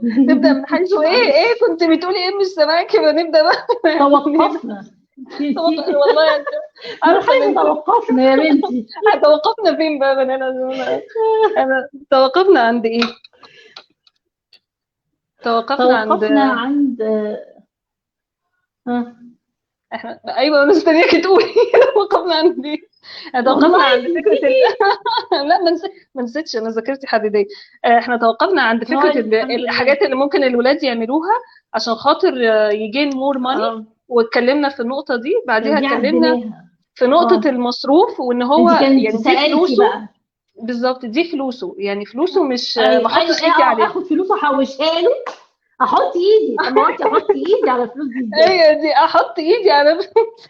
نبدا من حيث ايه كنت بتقولي ايه؟ مش سامعاكي، نبدا بقى. توقفنا والله من توقفنا يا بنتي. توقفنا فين بقى انا توقفنا عند ايه؟ توقفنا عند احنا ايوه انا مستنياكي تقولي. توقفنا عند ايه؟ توقفنا عند فكره لا ما نسيتش، انا ذاكرتي حديديه. احنا توقفنا عند فكره الحاجات اللي ممكن الولاد يعملوها عشان خاطر يجين مور ماني، واتكلمنا في النقطه دي. بعديها اتكلمنا في نقطه المصروف، وان هو يعني دي فلوسه بالظبط، دي فلوسه، يعني فلوسه مش ما احطش ايدي عليها، اخد فلوسه احوشها له، احط ايدي. طب ما انت احط ايدي على فلوس دي ازاي؟ هي دي احط ايدي على فلوس.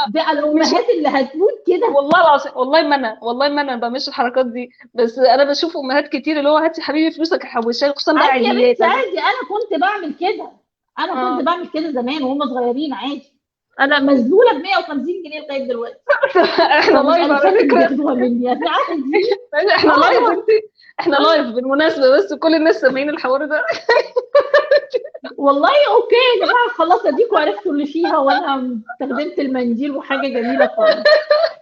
دي الامهات اللي هتموت كده. والله العظيم، والله ما انا بعملش الحركات دي، بس انا بشوف امهات كتير اللي هو هاتي يا حبيبي فلوسك احوشها لك، خصوصا بقى عادي يا عيديات. بنتي عادي، انا كنت بعمل كده. كنت بعمل كده زمان وهم صغيرين عادي. انا مذلوله ب 150 جنيه لغايه دلوقتي. احنا لايف على فكره، بياخدوها مني يعني عادي. احنا لايف احنا لايف بالمناسبه، بس كل الناس سامعين الحوار ده. والله اوكي يا جماعه، خلاص اديكوا عرفتوا اللي فيها، وانا استخدمت المنديل وحاجه جميله خالص.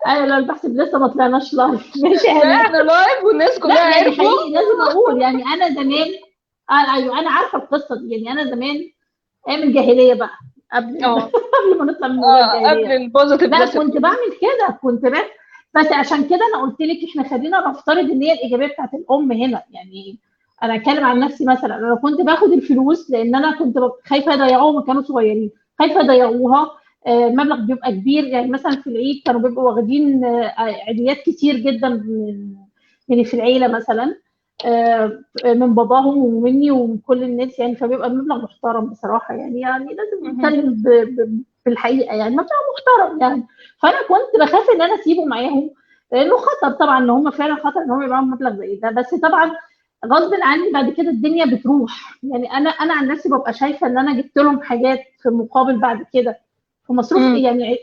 انا لا بحسب لسه ما طلعناش لايف. ماشي لا احنا لايف والناس كلها لا يعني عرفوا. حقيقي لازم اقول يعني انا زمان ايوه انا عارفه القصه دي. يعني انا زمان ايام الجاهليه بقى، قبل ما نطلع من موضوع الجاهليه، قبل البوزيتيف. لا كنت بعمل كده، بس عشان كده انا قلت لك احنا خلينا نفترض ان هي الايجابيه بتاعت الام هنا. يعني انا اتكلم عن نفسي مثلا، انا كنت باخد الفلوس لان انا كنت خايفه يضيعوها، كانوا صغيرين خايفه يضيعوها. مبلغ بيبقى كبير، يعني مثلا في العيد كانوا بيبقوا واخدين عيديات كتير جدا من في العيله مثلا، من باباهم ومني ومن كل الناس يعني، فبيبقى المبلغ محترم بصراحه. يعني لازم نتكلم بالحقيقه، يعني مبلغ محترم يعني. فانا كنت بخاف ان انا اسيبه معاهم، لانه خطر طبعا، ان هم فعلا خطر ان هم يبقى معاهم مبلغ زي ده. بس طبعا غصب عني بعد كده الدنيا بتروح. يعني انا عن نفسي ببقى شايفه ان انا جبت لهم حاجات في المقابل بعد كده، في مصروف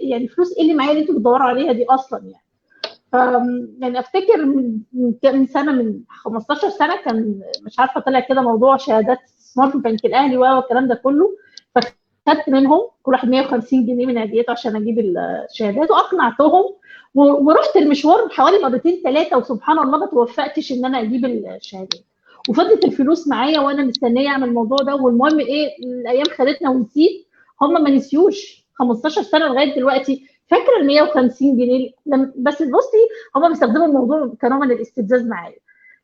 يعني فلوس ايه اللي معايا اللي انتوا بتدوروا عليها دي اصلا يعني. يعني افتكر من كام سنه، من 15 سنه، كان مش عارفه طلع كده موضوع شهادات استثمار في البنك الاهلي والكلام ده كله. فخدت منهم كل واحد 150 جنيه من عيديته عشان اجيب الشهادات، واقنعتهم ورحت المشوار حوالي مرتين ثلاثه، وسبحان الله ما توفقتش ان انا اجيب الشهادات، وفضلت الفلوس معايا وانا مستنيه اعمل الموضوع ده. والمهم ايه، الايام خدتنا ونسيت. هم ما نسيوش 15 سنه لغايه دلوقتي فاكره ال 150 جنيه. بس بصي، هم بيستخدموا الموضوع كنوع من الاستفزاز معايا،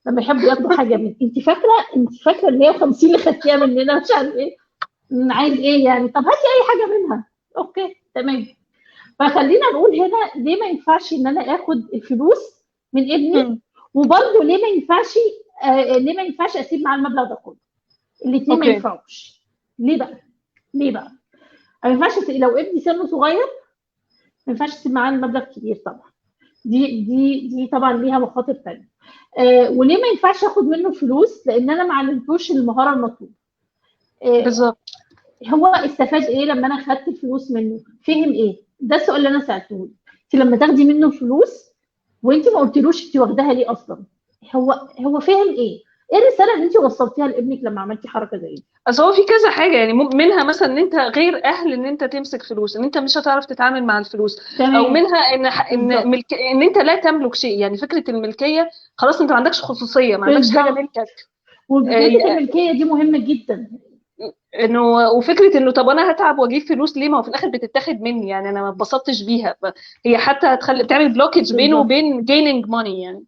لما يحبوا ياخدوا حاجه مني. انت فاكره ال 150 اللي خدتيها مننا مش عارف ايه، عايز ايه يعني؟ طب هاتي اي حاجه منها، اوكي تمام. فخلينا نقول هنا ليه ما ينفعش ان انا اخد الفلوس من ابني، وبرضه ليه ما ينفعش اسيب معاه المبلغ ده كله. الاثنين ما ينفعوش. ليه بقى ما ينفعش لو ابني سنه صغير ما ينفعش اسيب معاه المبلغ كبير طبعا. دي طبعا ليها مخاطر ثانيه. وليه ما ينفعش اخد منه فلوس؟ لان انا ما علمتوش المهاره المطلوبه. بالظبط. هو استفاد ايه لما انا خدت الفلوس منه؟ فهم ايه؟ ده السؤال اللي انا سالته. انت لما تاخدي منه فلوس وانت ما قلتلوش انت واخداها ليه اصلا، هو فهم ايه؟ ايه الرساله اللي انت وصلتيها لابنك لما عملتي حركه زي دي؟ اصل هو في كذا حاجه، يعني منها مثلا ان انت غير اهل ان انت تمسك فلوس، ان انت مش هتعرف تتعامل مع الفلوس. تمام. او منها ان انت لا تملك شيء، يعني فكره الملكيه خلاص انت ما عندكش خصوصيه، ما عندكش حاجه ملكك. وفكره الملكيه دي مهمه جدا. وفكره انه طب انا هتعب واجيب فلوس ليه؟ ما هو في الاخر بتتاخد مني، يعني انا ما اتبسطتش بيها، هي حتى بتعمل بلوكج بينه وبين جيننج ماني يعني.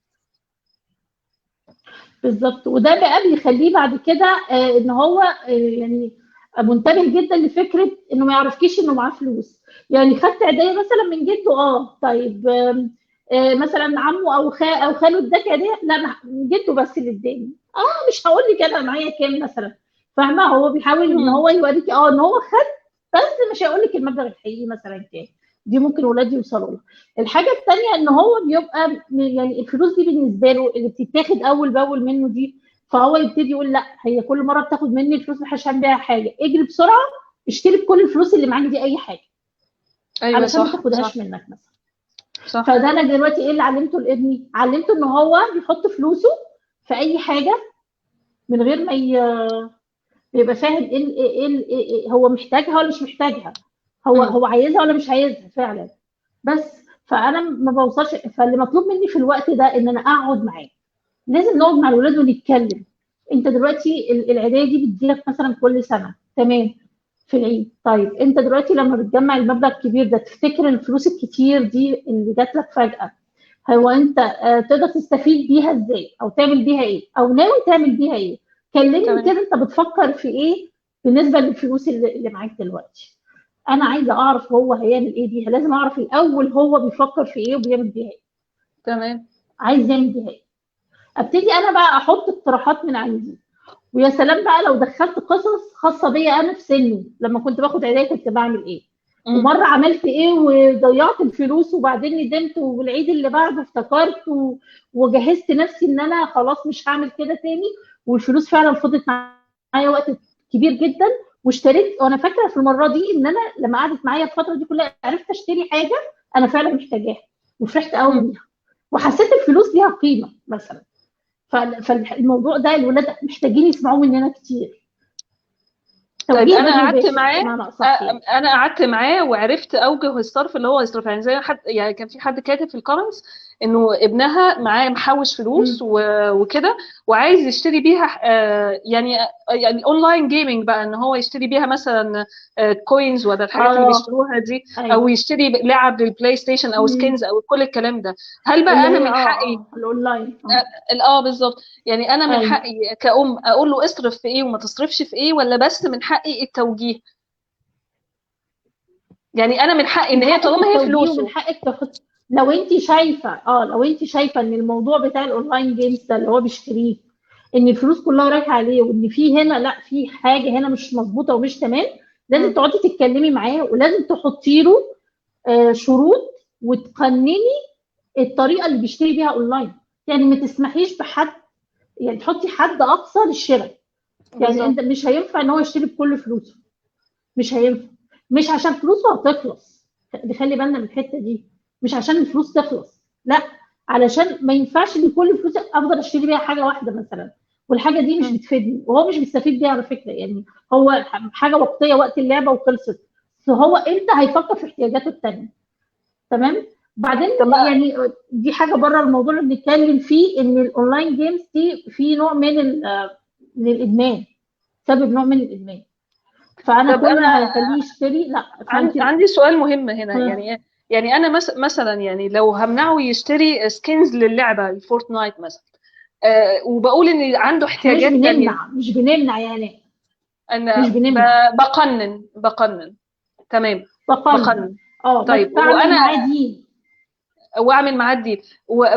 بالظبط. وده بقى بيخليه بعد كده ان هو يعني منتبه جدا لفكره انه ما يعرفكيش انه معاه فلوس. يعني خدت عيديه مثلا من جده، طيب مثلا عمه او خاله اداك عيديه، لا جده بس اللي اداني، مش هقول لك انا معايا كام مثلا. فاهمه؟ هو بيحاول ان هو يوريكي ان هو خد، بس مش هيقول لك المبلغ الحقيقي مثلا كام. دي ممكن ولادي يوصلوا لها. الحاجه الثانيه ان هو بيبقى يعني الفلوس دي بالنسبه له اللي بتتاخد اول باول منه دي، فهو يبتدي يقول لا، هي كل مره بتاخد مني الفلوس مش هعمل بيها حاجه، اجري بسرعه اشتري بكل الفلوس اللي معاك دي اي حاجه، ايوه علشان ما صح تاخدهاش منك مثلا. صح. فده انا دلوقتي ايه اللي علمته لابني؟ علمته ان هو يحط فلوسه في اي حاجه من غير ما يبقى فاهم هو محتاجها ولا مش محتاجها، هو عايزها ولا مش عايزها فعلا. بس فانا ما بوصلش، فاللي مطلوب مني في الوقت ده ان انا اقعد معاه، لازم نقعد مع الولاد ونتكلم. انت دلوقتي العيديه دي بتجيلك مثلا كل سنه، تمام، في العيد. طيب انت دلوقتي لما بتجمع المبلغ الكبير ده، تفتكر الفلوس الكتير دي اللي جات لك فجاه، هو انت تقدر تستفيد بيها ازاي، او تعمل بيها ايه، او ناوي تعمل بيها ايه؟ كلمني تمام. كده، انت بتفكر في ايه بالنسبه للفلوس اللي معاك دلوقتي؟ انا عايزه اعرف هو هيعمل ايه بيها، لازم اعرف الاول هو بيفكر في ايه وبيعمل بيها ايه، تمام. عايز يعمل بيها ايه. ابتدي انا بقى احط اقتراحات من عندي. ويا سلام بقى لو دخلت قصص خاصه بيا انا في سني، لما كنت باخد عيدية كنت بعمل ايه، ومره عملت ايه وضيعت الفلوس وبعدين ندمت، والعيد اللي بعده افتكرت وجهزت نفسي ان انا خلاص مش هعمل كده تاني، والفلوس فعلا فضلت معايا وقت كبير جدا. واشتريت، وانا فاكره في المره دي ان انا لما قعدت معايا الفتره دي كلها عرفت اشتري حاجه انا فعلا محتاجاها، وفرحت قوي بيها، وحسيت الفلوس ليها قيمه مثلا. فالموضوع ده الولاد محتاجين يسمعوه مننا كتير، طيب توجيه انا غير قعدت مباشر معاه، بمعنى اصح يعني. انا قعدت معاه وعرفت اوجه الصرف اللي هو يصرف. يعني زي حد، يعني كان في حد كاتب في الكومنتس انه ابنها معاه محوش فلوس مم. وكده، وعايز يشتري بيها يعني اونلاين جيمنج بقى، ان هو يشتري بيها مثلا كوينز ولا الحاجات اللي اه، بيشتروها دي، او ايوه. يشتري لعب للبلاي ستيشن او مم. سكينز او كل الكلام ده. هل اللي بقى انا هي من حقي الاونلاين، بالظبط، يعني انا من ايوه. حقي كأم اقول له اصرف في ايه وما تصرفش في ايه، ولا بس من حقي التوجيه؟ يعني انا من حقي ان من هي حقك طالما هي التوجيه ومن فلوسه. حقك تاخد. لو انت شايفه ان الموضوع بتاع الاونلاين جيمز ده اللي هو بيشتريه، ان الفلوس كلها رايحه عليه، وان في هنا لا، في حاجه هنا مش مظبوطه ومش تمام، لازم مم. تقعدي تتكلمي معاه، ولازم تحطي له شروط، وتقنني الطريقه اللي بيشتري بيها اونلاين. يعني ما تسمحيش بحد، يعني تحطي حد اقصى للشراء. يعني انت بالظبط. مش هينفع ان هو يشتري بكل فلوسه، مش هينفع. مش عشان فلوسه هتخلص، خلي بالنا من الحته دي، مش عشان الفلوس تخلص، لا، علشان ما ينفعش ان كل فلوسي افضل اشتري بيها حاجه واحده مثلا، والحاجه دي مش مم. بتفيدني وهو مش بيستفيد بيها على فكره. يعني هو حاجه وقتيه وقت اللعبه وخلصت، فهو امتى هيفكر في احتياجاته التانيه؟ تمام. بعدين طب يعني دي حاجه بره الموضوع اللي بنتكلم فيه، ان الاونلاين جيمز دي في نوع من الادمان، سبب نوع من الادمان. فانا طب كل انا ما هخليه يشتري، لا، فانت. عندي سؤال مهم هنا، ها. يعني يعني انا مثلا يعني لو همنعه يشتري سكينز للعبه الفورتنايت مثلا، وبقول ان عنده احنا مش احتياجات تانية. بنمنع مش بنمنع يعني، مش انا بنمنع. بقنن. تمام. بقنن. بقنن. بس طيب بعمل وانا معاه دي. واعمل معاه الديل،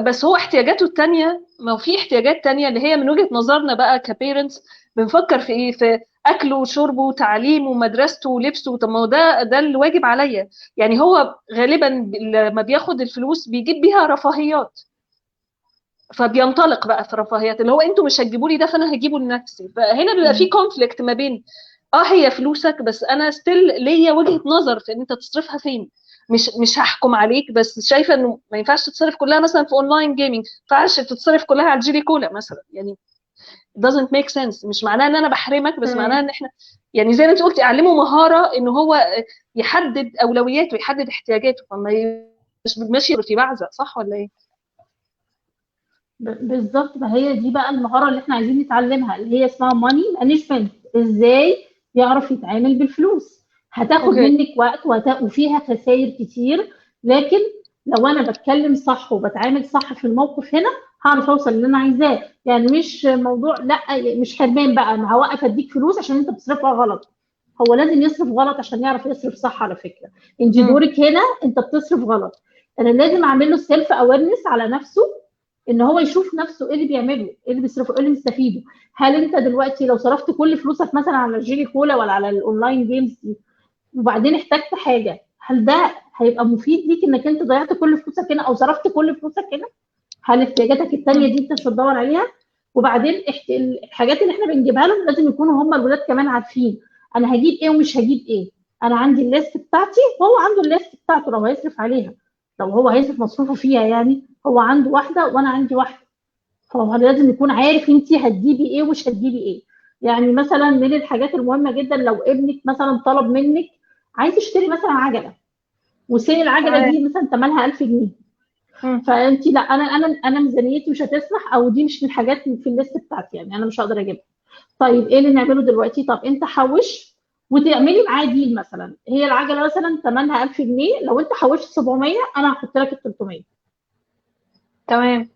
بس هو احتياجاته التانية، ما هو في احتياجات تانية اللي هي من وجهة نظرنا بقى كبيرنتس بنفكر في ايه، في اكله وشربه وتعليمه ومدرسته ولبسه. طب ما هو ده الواجب عليا. يعني هو غالبا لما بياخد الفلوس بيجيب بيها رفاهيات، فبينطلق بقى في رفاهيات اللي هو انتوا مش هتجيبوا لي ده فانا هجيبه لنفسي. فهنا بيبقى في كونفليكت ما بين هي فلوسك، بس انا ستيل ليا وجهة نظر في ان انت تصرفها فين. مش هحكم عليك، بس شايفه انه ما ينفعش تتصرف كلها مثلا في اونلاين جيمنج، ما ينفعش تتصرف كلها على الجيلي كولا مثلا. يعني doesn't make sense. مش معناه ان انا بحرمك، بس معناه تمام. ان احنا يعني زي ما انت قلتي اعلمه مهاره ان هو يحدد اولوياته، يحدد احتياجاته، فما مش ماشي في بعزق، صح ولا ايه؟ بالظبط، ما هي دي بقى المهاره اللي احنا عايزين نتعلمها، اللي هي اسمها ماني مانجمنت، ازاي يعرف يتعامل بالفلوس. هتاخد اوكي. منك وقت وفيها خسائر كتير، لكن لو انا بتكلم صح وبتعامل صح في الموقف هنا، هعرف اوصل اللي انا عايزاه. يعني مش موضوع، لا، مش حرمان بقى، انا هوقف اديك فلوس عشان انت بتصرفها غلط. هو لازم يصرف غلط عشان يعرف يصرف صح على فكره. انت امم. دورك هنا، انت بتصرف غلط. انا لازم اعمل له سيلف اويرنس على نفسه، ان هو يشوف نفسه ايه اللي بيعمله، ايه اللي بيصرفه، ايه اللي مستفيده. هل انت دلوقتي لو صرفت كل فلوسك مثلا على الجيلي كولا ولا على الاونلاين جيمز دي، وبعدين احتجت حاجه، هل ده هيبقى مفيد ليك انك انت ضيعت كل فلوسك هنا او صرفت كل فلوسك هنا؟ هل احتياجاتك التانيه دي انت مش هتدور عليها؟ وبعدين الحاجات اللي احنا بنجيبها لهم لازم يكونوا هم الولاد كمان عارفين انا هجيب ايه ومش هجيب ايه. انا عندي الليست بتاعتي وهو عنده الليست بتاعته لو هيصرف عليها، لو هو هيصرف مصروفه فيها، يعني هو عنده واحده وانا عندي واحده. فهو لازم يكون عارف انت هتجيبي ايه ومش هتجيبي ايه. يعني مثلا من الحاجات المهمه جدا لو ابنك مثلا طلب منك عايز يشتري مثلا عجله، وسعر العجله تمام. دي مثلا ثمنها 1000 جنيه، مم. فانت لا، انا ميزانيتي مش هتسمح، او دي مش من الحاجات في الليست بتاعتي، يعني انا مش هقدر اجيبها. طيب ايه اللي نعمله دلوقتي؟ طب انت حوش وتعملي معاه ديل، مثلا هي العجله مثلا ثمنها 1000 جنيه، لو انت حوشت 700 انا هحط لك ال 300. تمام. fair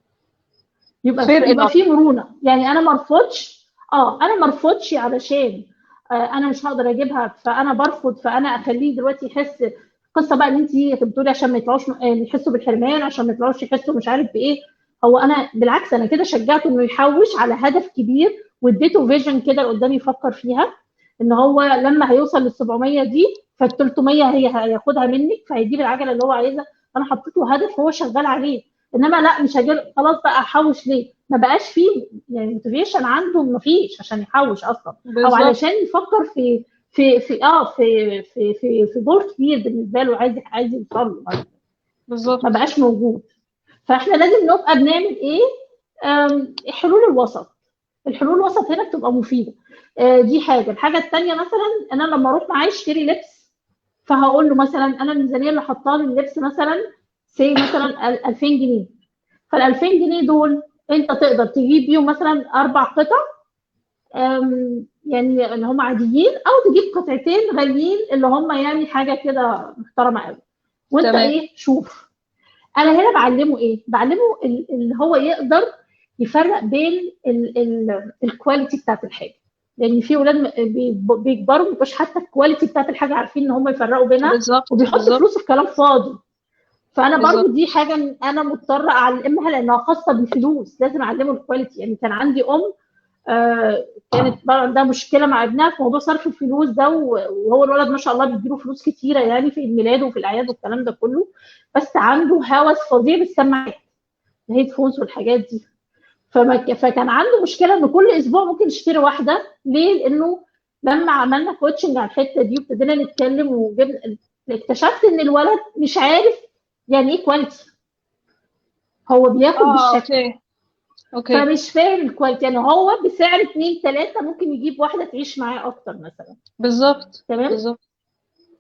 يبقى enough. في مرونه، يعني انا ما ارفضش. انا ما ارفضش علشان انا مش هقدر اجيبها فانا برفض، فانا اخليه دلوقتي يحس قصه بقى ان انت بتقولي عشان ما يطلعوش يحسوا بالحرمان، عشان ما يطلعوش يحسوا مش عارف بايه. هو انا بالعكس انا كده شجعته انه يحوش على هدف كبير، واديته فيجن كده قدام يفكر فيها، ان هو لما هيوصل لل 700 دي فال 300 هي هياخدها منك فهيجيب العجله اللي هو عايزها. انا حطيت له هدف هو شغال عليه. انما لا، مش هجيب خلاص بقى احوش ليه، ما بقاش فيه يعني موتيفيشن عنده، ما فيش عشان يحوش اصلا، او بالظبط. علشان يفكر في جول كبير بالنسبه له عايز يوصل له، ما بالظبط. بقاش موجود. فاحنا لازم نبقى بنعمل ايه؟ حلول الوسط. الحلول الوسط هنا بتبقى مفيده. دي حاجه. الحاجه الثانيه مثلا انا لما اروح معاه اشتري لبس، فهقول له مثلا انا الميزانيه اللي حطاها لللبس مثلا سي مثلا 2000 جنيه، فال 2000 جنيه دول انت تقدر تجيب بيهم مثلا 4 قطع، يعني اللي هم عاديين، او تجيب قطعتين غاليين اللي هم يعني حاجه كده محترمه قوي. وانت تمام. ايه شوف. انا هنا بعلمه ايه؟ بعلمه اللي هو يقدر يفرق بين الكواليتي بتاعت الحاجه، لان في اولاد بيكبروا مش حتى الكواليتي بتاعت الحاجه عارفين ان هم يفرقوا بينها، بالظبط. وبيحطوا بالظبط. فلوس في كلام فاضي. فانا برضو بالظبط. دي حاجه انا مضطره اعلمها لانها خاصه بالفلوس، لازم اعلمه الكواليتي. يعني كان عندي كانت بقى عندها مشكله مع ابنها في موضوع صرف الفلوس ده، وهو الولد ما شاء الله بيديله فلوس كتيره يعني في الميلاد وفي الاعياد والكلام ده كله، بس عنده هوس فظيع بالسماعات، الهيدفونز والحاجات دي. فكان عنده مشكله ان كل اسبوع ممكن يشتري واحده. ليه؟ لانه لما عملنا كوتشنج على الحته دي وابتدينا نتكلم وجبنا، اكتشفت ان الولد مش عارف يعني ايه كواليتي، هو بياخد بالشكل، اوكي. اوكي. فمش فاهم الكواليتي. يعني هو بسعر 2 3 ممكن يجيب واحده تعيش معاه اكتر مثلا. بالظبط. تمام. بالظبط.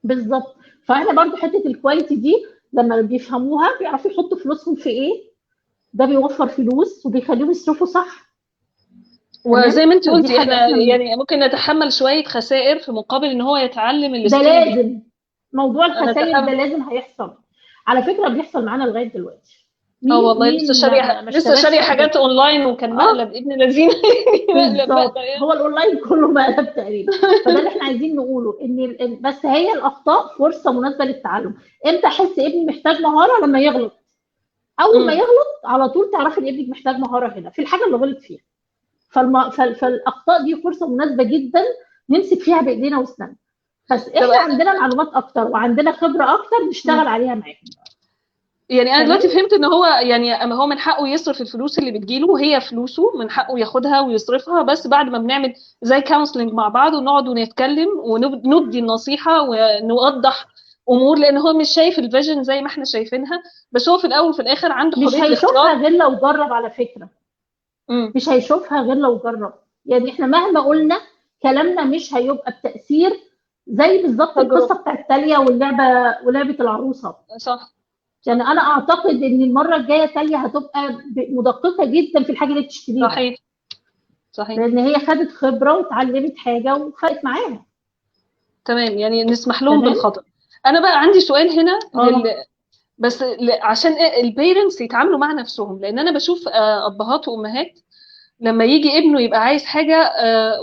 بالظبط. فاحنا برضو حته الكواليتي دي لما بيفهموها بيعرفوا يحطوا فلوسهم في ايه، ده بيوفر فلوس وبيخليهم يصرفوا صح. تمام. وزي ما انت فدي قلتي حاجه احنا احنا يعني ممكن نتحمل شوية خسائر في مقابل ان هو يتعلم ده السكيل دي. لازم. موضوع الخسائر ده نتحمل. لازم هيحصل. على فكره بيحصل معانا لغايه دلوقتي. اه مين والله لسه مين شارية ما لسه اشتراش شارية حاجه؟ حاجات اونلاين وكان اه مقلب ابن لذينه. مقلب بالظبط، مقلب يعني. هو الاونلاين كله مقلب تقريبا. فده اللي احنا عايزين نقوله، ان بس هي الاخطاء فرصه مناسبه للتعلم. امتى احس ابني محتاج مهاره؟ لما يغلط. اول ما امم. يغلط على طول تعرفي ان ابنك محتاج مهاره هنا في الحاجه اللي غلط فيها. فالاخطاء دي فرصه مناسبه جدا نمسك فيها بايدينا واسناننا، بس طب احنا عندنا معلومات اكتر وعندنا خبره اكتر مم. نشتغل عليها معاهم. يعني انا تمام. دلوقتي فهمت ان هو يعني اما هو من حقه يصرف الفلوس اللي بتجيله وهي فلوسه من حقه ياخدها ويصرفها، بس بعد ما بنعمل زي كونسلنج مع بعض ونقعد ونتكلم وندي النصيحة ونوضح امور، لان هو مش شايف الفيجن زي ما احنا شايفينها، بس هو في الاول وفي الاخر عنده مش حرية هيشوفها الاختيار. غير لو جرب على فكره. امم. مش هيشوفها غير لو جرب. يعني احنا مهما قلنا كلامنا مش هيبقى بتاثير زي بالظبط تجربة. القصه بتاعت تاليا ولعبه العروسه. صح. يعني صح. انا اعتقد ان المره الجايه تاليا هتبقى مدققه جدا في الحاجه اللي بتشتريها، صحيح. صحيح. لان هي خدت خبره واتعلمت حاجه وفرقت معاها. تمام، يعني نسمح لهم تمام. بالخطأ. انا بقى عندي سؤال هنا اه. بس عشان البيرنتس يتعاملوا مع نفسهم، لان انا بشوف ابهات وامهات لما يجي ابنه يبقى عايز حاجه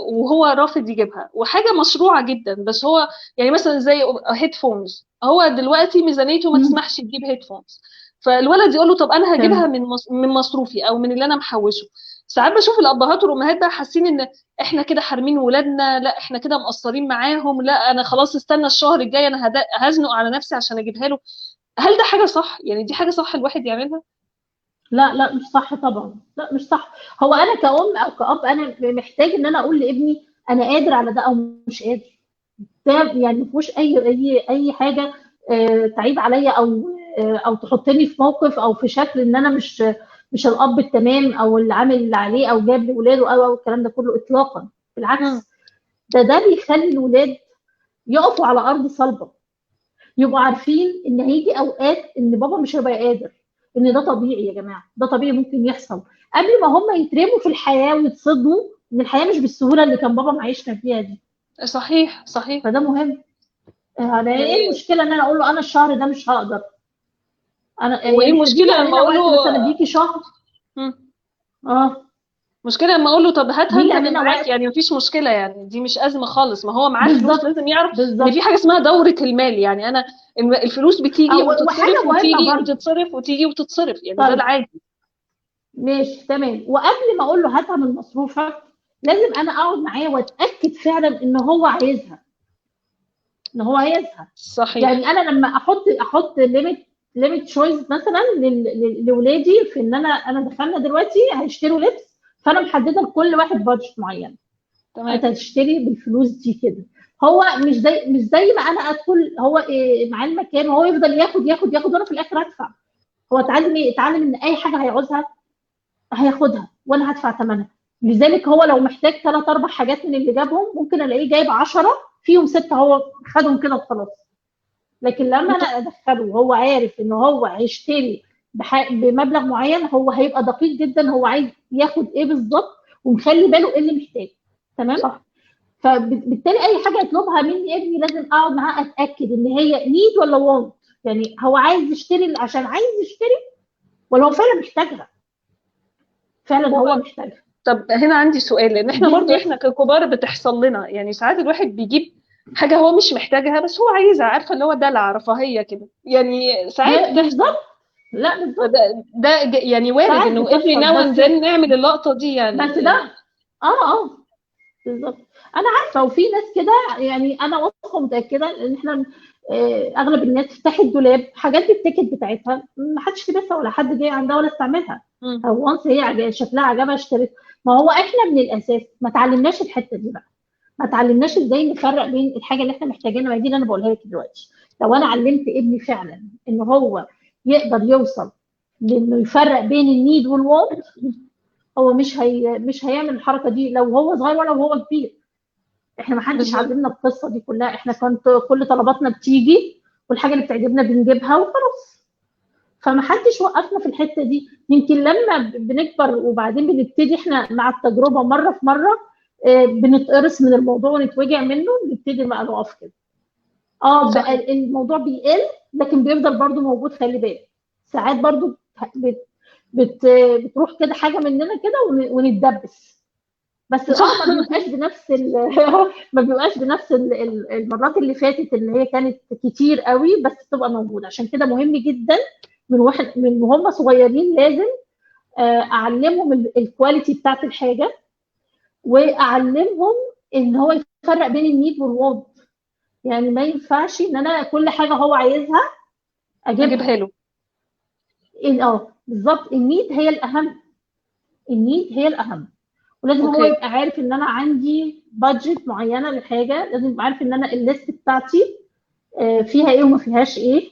وهو رافض يجيبها، وحاجه مشروعه جدا، بس هو يعني مثلا زي هيدفونز، هو دلوقتي ميزانيته ما مم. تسمحش يجيب هيدفونز، فالولد يقول له طب انا هجيبها تمام. من مصروفي او من اللي انا محوشه. ساعات بشوف الابهات والامهات بقى حاسين ان احنا كده حارمين ولادنا، لا احنا كده مقصرين معاهم، لا انا خلاص استنى الشهر الجاي انا هزنق على نفسي عشان اجيبها له. هل ده حاجه صح؟ يعني دي حاجه صح الواحد يعملها؟ لا لا مش صح طبعا، لا مش صح. هو انا كأم او كأب انا محتاج ان انا اقول لابني انا قادر على ده او مش قادر. ده يعني ما فيهوش اي حاجه تعيب عليا او او تحطني في موقف او في شكل ان انا مش الاب التمام او اللي عامل اللي عليه او جاب لاولاده او الكلام ده كله اطلاقا. بالعكس، ده بيخلي الولاد يقفوا على ارض صلبه، يبقوا عارفين ان هيجي اوقات ان بابا مش هيبقى قادر، ان ده طبيعي يا جماعه، ده طبيعي ممكن يحصل، قبل ما هم يترموا في الحياه ويتصدموا ان الحياه مش بالسهوله اللي كان بابا معيشنا فيها دي. صحيح صحيح. فده مهم. انا ايه يعني المشكله ان انا اقول له انا الشهر ده مش هقدر؟ انا وايه يعني احنا بيجي المشكله لما علينا اقول وقت له مثلا بيجي شهر. اه مشكلة لما اقول له طب هاتها بيجي انت من علينا معاك، وقت. يعني مفيش مشكلة، يعني دي مش أزمة خالص، ما هو معاه فلوس بالظبط لازم يعرف ان في بالظبط. حاجة اسمها دورة المال. يعني انا الفلوس بتيجي وحاجه وتتصرف مهمه وتيجي برضه. وتتصرف وتيجي وتتصرف، يعني ده طيب العادي. ماشي تمام. وقبل ما اقول له هاتها من مصروفك، لازم انا اقعد معاه واتاكد فعلا ان هو عايزها، ان هو عايزها. يعني صحيح. انا لما احط ليميت تشويس مثلا لاولادي، في ان انا دخلنا دلوقتي هيشتروا لبس، فانا محدده لكل واحد بادجت معين، انت تمام. هتشتري بالفلوس دي كده. هو مش زي ما انا ادخل هو إيه مع المكان وهو يفضل ياخد ياخد ياخد وانا في الاخر ادفع. هو اتعلم ان اي حاجه هيعوزها هياخدها وانا هدفع ثمنها. لذلك هو لو محتاج 3 4 حاجات من اللي جابهم، ممكن الاقيه جايب 10 فيهم 6 هو خدهم كده وخلاص. لكن لما انا ادخله وهو عارف ان هو هيشتري بمبلغ معين، هو هيبقى دقيق جدا هو عايز ياخد ايه بالظبط، ومخلي باله ايه اللي محتاج. تمام. صح. فبالتالي اي حاجه يطلبها مني ابني لازم اقعد معاه اتاكد ان هي نيد ولا وونت، يعني هو عايز يشتري عشان عايز يشتري، ولا هو فعلا محتاجها، فعلا هو هو محتاجها. طب هنا عندي سؤال، لان احنا دي برضو بتفرق. احنا ككبار بتحصل لنا، يعني ساعات الواحد بيجيب حاجة هو مش محتاجها بس هو عايزها، عارفة اللي هو دلع رفاهية كده، يعني ساعات بتحصل. بالظبط. لا بالظبط. يعني وارد ساعات انه every بتحصل now and بس. then نعمل اللقطة دي بس يعني. ده اه بالظبط. انا عارفه، وفي ناس كده، يعني انا واثقه ومتاكده ان احنا اغلب الناس تفتح الدولاب حاجات بالتيكت بتاعتها ما حدش لبسها ولا حد جاي عندها ولا استعملها، مم. او وانس هي شكلها عجبها اشتريت. ما هو احنا من الاساس ما تعلمناش الحته دي بقى، ما تعلمناش ازاي نفرق بين الحاجه اللي احنا محتاجينها، دي اللي انا بقولها لك دلوقتي. لو انا علمت ابني فعلا ان هو يقدر يوصل لانه يفرق بين النيد والوانت، هو مش هيعمل الحركه دي لو هو صغير ولا وهو كبير. احنا ما حدش بالظبط. علمنا القصه دي كلها، احنا كنت كل طلباتنا بتيجي والحاجه اللي بتعجبنا بنجيبها وخلاص. فما حدش وقفنا في الحته دي. يمكن لما بنكبر وبعدين بنبتدي احنا مع التجربه مره في مره بنتقرص من الموضوع ونتوجع منه، بنبتدي بقى نقف كده. صحيح. بقى الموضوع بيقل، لكن بيفضل برضو موجود، خلي بالك. ساعات برضو بت بتروح كده حاجه مننا كده ونتدبس. بس صح. ما بيبقاش بنفس ما بيبقاش بنفس المرات اللي فاتت اللي هي كانت كتير قوي، بس بتبقى موجوده. عشان كده مهم جدا من وهم صغيرين لازم اعلمهم الكواليتي بتاعت الحاجه، واعلمهم ان هو يفرق بين النيد والوانت. يعني ما ينفعش ان انا كل حاجه هو عايزها اجيبها اجيبها. له. بالظبط. النيد هي الاهم، النيد هي الاهم. ولازم هو اوكي. يبقى عارف ان انا عندي بادجت معينه للحاجه، لازم يبقى عارف ان انا الليست بتاعتي فيها ايه وما فيهاش ايه،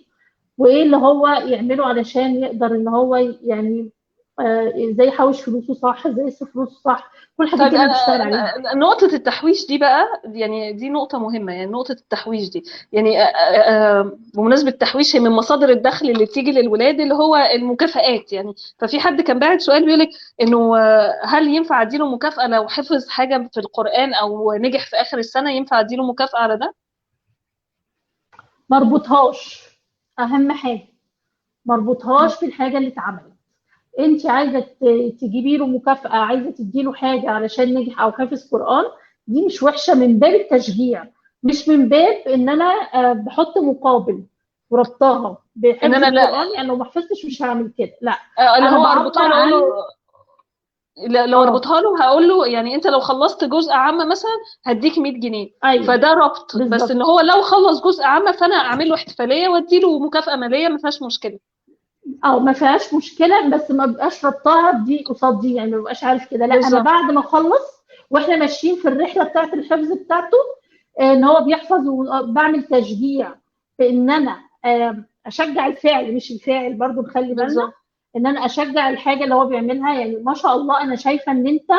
وايه اللي هو يعمله علشان يقدر ان هو يعني ازاي يحوش فلوسه صح، ازاي يصرف فلوسه صح. كل الحاجات طيب دي انا بشتغل عليها. نقطة التحويش دي بقى، يعني دي نقطة مهمة، يعني نقطة التحويش دي، يعني بمناسبة التحويش، هي من مصادر الدخل اللي بتيجي للولاد اللي هو المكافآت يعني. ففي حد كان باعت سؤال بيقول لك انه هل ينفع اديله مكافأة لو حفظ حاجة في القرآن او نجح في اخر السنة، ينفع اديله مكافأة على ده؟ مربوطهاش. اهم حاجه مربوطهاش بالحاجه اللي اتعملت. انت عايزه تجيبي له مكافاه، عايزه تدي له حاجه علشان نجح او حافظ قران، دي مش وحشه من باب التشجيع، مش من باب ان انا بحط مقابل وربطها ان بحفظ انا لا، القران، يعني لو ما حفظتش مش هعمل كده، لا. اللي انا هو اربطها بعبر له اقول له، عن لو اربطها له هقول له يعني انت لو خلصت جزء عامة مثلا هديك 100 جنيه. ايوه فده ربط، بس ان بالظبط. هو لو خلص جزء عامة فانا اعمل له احتفالية وادي له مكافأة مالية، ما فيهاش مشكلة. ما فيهاش مشكله، بس ما بقاش ربطها دي قصاد دي، يعني ما بقاش عارف كده. لا، انا بالظبط. بعد ما اخلص واحنا ماشيين في الرحله بتاعه الحفظ بتاعته، ان هو بيحفظ وبعمل تشجيع بان انا اشجع الفعل مش الفاعل، برضو نخلي بالنا بالظبط. ان انا اشجع الحاجه اللي هو بيعملها. يعني ما شاء الله انا شايفه ان انت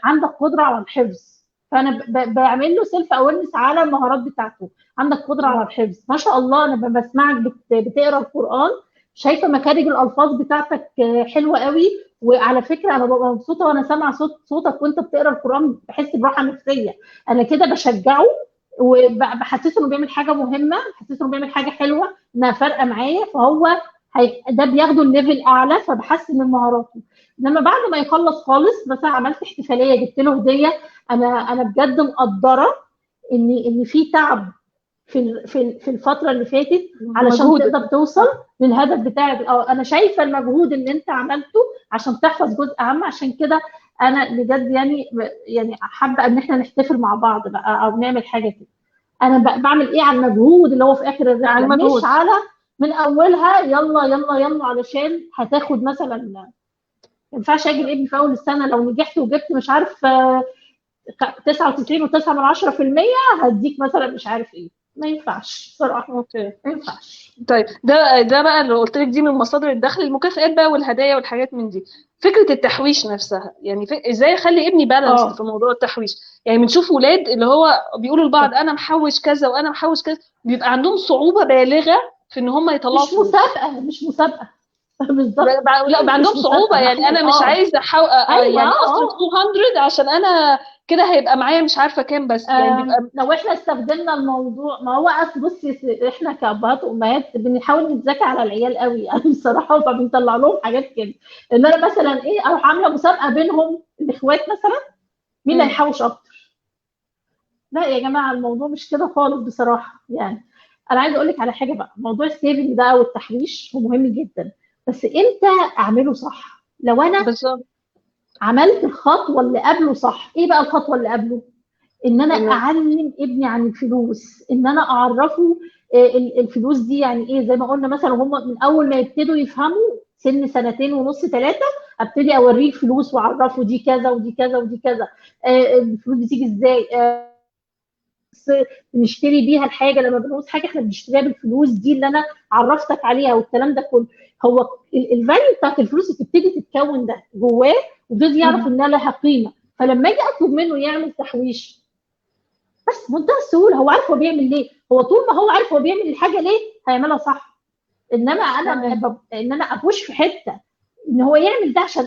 عندك قدره على الحفظ، فانا بعمل له سيلف اويرنس على المهارات بتاعته. عندك قدره على الحفظ ما شاء الله، انا بسمعك بتقرا القران، شايفه مخارج الالفاظ بتاعتك حلوه قوي. وعلى فكره انا ببقى مبسوطه وانا سامعه صوتك وانت بتقرا القران، بحس براحه نفسيه. انا كده بشجعه وبحسسه انه بيعمل حاجه مهمه، بحسسه انه بيعمل حاجه حلوه انها فارقه معايا، فهو ده بياخده الليفل اعلى، فبحسن من مهاراته. انما بعد ما يخلص خالص، مثلا عملت احتفاليه جبت له هديه، انا بجد مقدره ان في تعب في الفتره اللي فاتت علشان مجهود. تقدر توصل للهدف بتاعك. انا شايفه المجهود اللي انت عملته عشان تحفظ جزء اهم. عشان كده انا بجد يعني حابه ان احنا نحتفل مع بعض بقى او نعمل حاجه كده. انا بعمل ايه على المجهود اللي هو في اخر على الرحله، مش المجهود. على من اولها يلا يلا يلا علشان هتاخد مثلا. ما ينفعش اجي لابني في اول السنه لو نجحت وجبت مش عارف 99.9% هديك مثلا مش عارف ايه. ما ينفعش صراحه، اوكي. ما ينفعش. طيب ده بقى اللي قلت لك، دي من مصادر الدخل، المكافآت بقى والهدايا والحاجات من دي. فكره التحويش نفسها، يعني ازاي اخلي ابني بالانس في موضوع التحويش. يعني بنشوف ولاد اللي هو بيقولوا لبعض انا محوش كذا وانا محوش كذا، بيبقى عندهم صعوبه بالغه في ان هم يطلعوا مش فلوس. مسابقه، مش مسابقه. بالظبط. لا بقى عندهم مش صعوبه، مسابقه يعني انا محمود. مش عايزه ايوه يعني اصرف 200 عشان انا كده هيبقى معايا مش عارفه كام، بس يعني بيبقى. لو احنا استخدمنا الموضوع، ما هو بصي احنا كابهات وامهات بنحاول نتذكى على العيال قوي يعني بصراحه، فبنطلع لهم حاجات كده. ان انا مثلا ايه اروح عامله مسابقه بينهم الاخوات مثلا، مين اللي هيحوش اكتر. لا يا جماعه الموضوع مش كده خالص بصراحه يعني. انا عايزه اقول لك على حاجه بقى، موضوع السيفنج ده او التحويش هو مهم جدا، بس امتى اعمله صح؟ لو انا بالظبط. عملت الخطوه اللي قبله صح. ايه بقى الخطوه اللي قبله؟ ان انا إنه اعلم ابني عن الفلوس، ان انا اعرفه الفلوس دي يعني ايه. زي ما قلنا مثلا هم من اول ما يبتدوا يفهموا سن سنتين ونص 3، ابتدي اوريه الفلوس واعرفه دي كذا ودي كذا ودي كذا. الفلوس بتيجي ازاي، بنشتري بيها الحاجه. لما بنعوز حاجه احنا بنشتريها بالفلوس دي اللي انا عرفتك عليها والكلام ده كله. هو الفاليو بتاعت الفلوس بتبتدي تتكون ده جواه، وبيبتدي يعرف انها لها قيمه. فلما اجي اطلب منه يعمل تحويش، بس منتهى السهوله، هو عارف هو بيعمل ليه. هو طول ما هو عارف هو بيعمل الحاجه ليه هيعملها صح. انما ان انا ابوش في حته ان هو يعمل ده عشان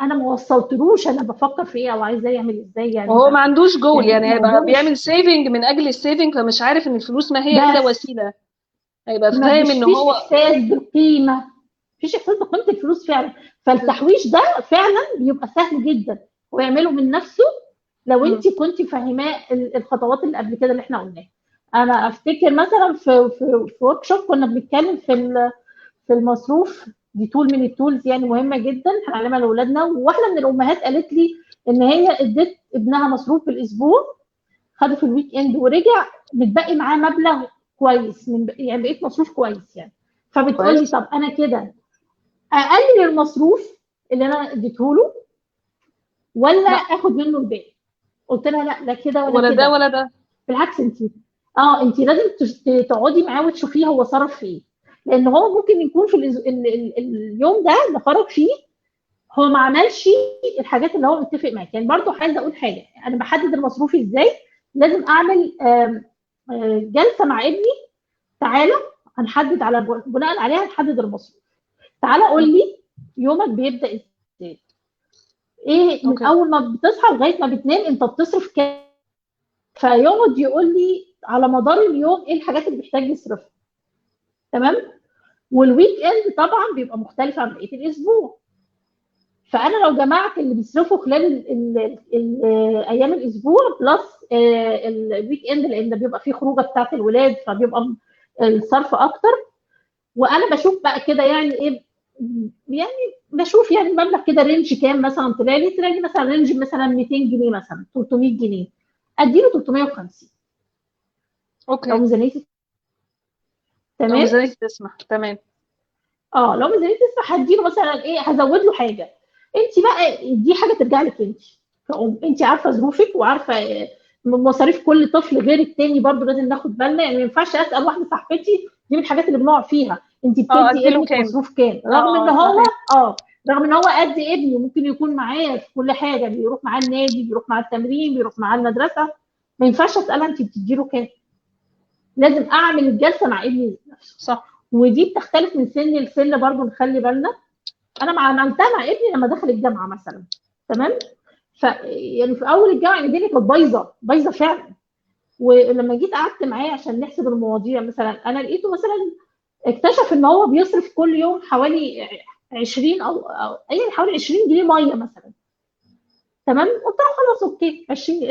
انا ما وصلتلوش انا بفكر في ايه او عايزاه يعمل ازاي يعني. وهو ما عندوش جول، يعني يعني الموضوع هيبقى بيعمل مش سيفنج من اجل السيفنج، فمش عارف ان الفلوس ما هي الا بس وسيله. هيبقى ما فاهم مش ان فيش هو. احساس بالقيمه، مفيش احساس بقيمه الفلوس فعلا. فالتحويش ده فعلا بيبقى سهل جدا ويعمله من نفسه لو انت كنت فاهماه الخطوات اللي قبل كده اللي احنا قلناها. انا افتكر مثلا في ورك شوب كنا بنتكلم في المصروف. دي تول من التولز يعني مهمه جدا هنعلمها لاولادنا. وواحده من الامهات قالت لي ان هي ادت ابنها مصروف في الاسبوع، خده في الويك اند ورجع متبقي معاه مبلغ كويس، من يعني بقيت مصروف كويس يعني. فبتقول لي كويس. طب انا كده اقلل المصروف اللي انا اديته له ولا لا، اخد منه الباقي؟ قلت لها لا، لا كده ولا ولا ده كده. ولا ده. بالعكس، انت لازم تقعدي معاه وتشوفيه هو صرف في ايه. لان هو ممكن يكون في اليوم ده اللي خرج فيه هو ما عملش الحاجات اللي هو متفق معاك. يعني برضو عايزه اقول حاجه، انا بحدد المصروف ازاي. لازم اعمل جلسه مع ابني. تعالى هنحدد على بناء عليها هنحدد المصروف. تعالى قول لي يومك بيبدا ازاي، ايه من اوكي. اول ما بتصحى لغايه ما بتنام انت بتصرف كام. فيقعد يقول لي على مدار اليوم ايه الحاجات اللي بيحتاج يصرفها. تمام. والويك اند طبعا بيبقى مختلف عن بقيه الاسبوع. فانا لو جمعت اللي بيصرفه خلال ايام الاسبوع بلس الويك اند، لان بيبقى فيه خروجه بتاعت الولاد فبيبقى الصرف اكتر. وانا بشوف بقى كده يعني ايه، يعني بشوف يعني المبلغ كده رينج كام. مثلا طلع لي مثلا رينج مثلا 200 جنيه، مثلا 300 جنيه، اديله 350 لو اوكي. ميزانيتي لو تمام. ميزانيتي تسمح، تمام. لو ميزانيتي تسمح هديله مثلا ايه، هزود له حاجه. انت بقى دي حاجه ترجع لك انت كأم، انت عارفه ظروفك وعارفه مصاريف كل طفل غير التاني. برضو لازم ناخد بالنا، يعني ما ينفعش اسال واحده صاحبتي، دي من الحاجات اللي بنقع فيها، انت بتدي اديله ابنك كام؟ مصروف كام، رغم ان هو صحيح. رغم ان هو قد ابني، ممكن يكون معايا في كل حاجه، بيروح معاه النادي، بيروح معاه التمرين، بيروح معاه المدرسه. ما ينفعش اسالها انت بتدي له كام. لازم اعمل الجلسه مع ابني نفسه. صح. ودي بتختلف من سن لسن برضه، نخلي بالنا. انا عملتها مع ابني لما دخل الجامعه مثلا. تمام. يعني في اول الجامعه الدنيا كانت بايظه فعلا. ولما جيت قعدت معاه عشان نحسب المواضيع، مثلا انا لقيته مثلا اكتشف ان هو بيصرف كل يوم حوالي 20 او يعني حوالي 20 جنيه ميه مثلا. تمام. قلت له خلاص اوكي 20.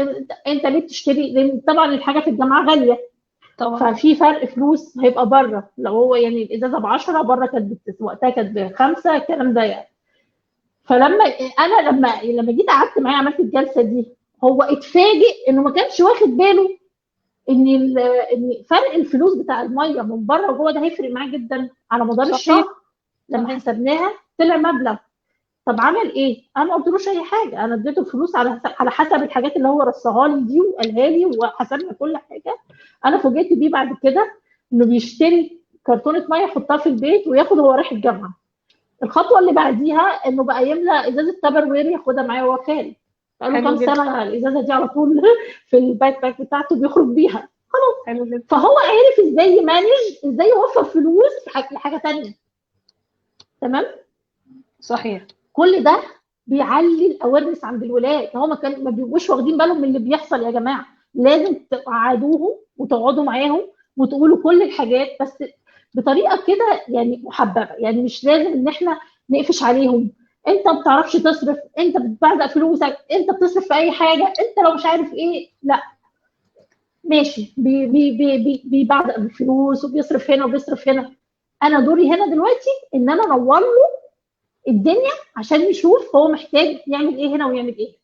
انت ليه بتشتري؟ لان طبعا الحاجه في الجامعه غاليه، طبعا. ففي فرق فلوس هيبقى بره. لو هو يعني الازازه ب 10 بره كانت وقتها كانت ب5 الكلام ده يعني. فلما انا لما جيت قعدت معاه عملت الجلسه دي، هو اتفاجئ انه ما كانش واخد باله ان فرق الفلوس بتاع الميه من بره وجوه ده هيفرق معاه جدا على مدار الشهر. صحيح. لما صحيح. حسبناها طلع مبلغ. طب عمل ايه؟ انا ما قلتلوش اي حاجه، انا اديته فلوس على حسب الحاجات اللي هو رصاها لي دي وقالها لي وحسبنا كل حاجه. انا فوجئت بيه بعد كده انه بيشتري كرتونه ميه يحطها في البيت وياخد هو رايح الجامعه. الخطوه اللي بعديها انه بقى يملى ازازه تبر وير ياخدها معاه وهو خارج. بقاله حلو كام جدا. سنه الازازه دي على طول في الباك باك بتاعته بيخرج بيها. حلو جدا. فهو عارف ازاي يمانج، ازاي يوفر فلوس لحاجه ثانيه. تمام. صحيح. كل ده بيعلي الاويرنس عند الولاد. هم ما بيبقوش واخدين بالهم من اللي بيحصل يا جماعه. لازم تقعدوهم وتقعدوا معاهم وتقولوا كل الحاجات، بس بطريقه كده يعني محببه. يعني مش لازم ان احنا نقفش عليهم. انت ما بتعرفش تصرف، انت بتبعزق فلوسك، انت بتصرف في اي حاجه، انت لو مش عارف ايه. لا، ماشي، بيبعزق بالفلوس وبيصرف هنا وبيصرف هنا. انا دوري هنا دلوقتي ان انا انور له الدنيا عشان يشوف هو محتاج يعمل ايه هنا ويعمل ايه.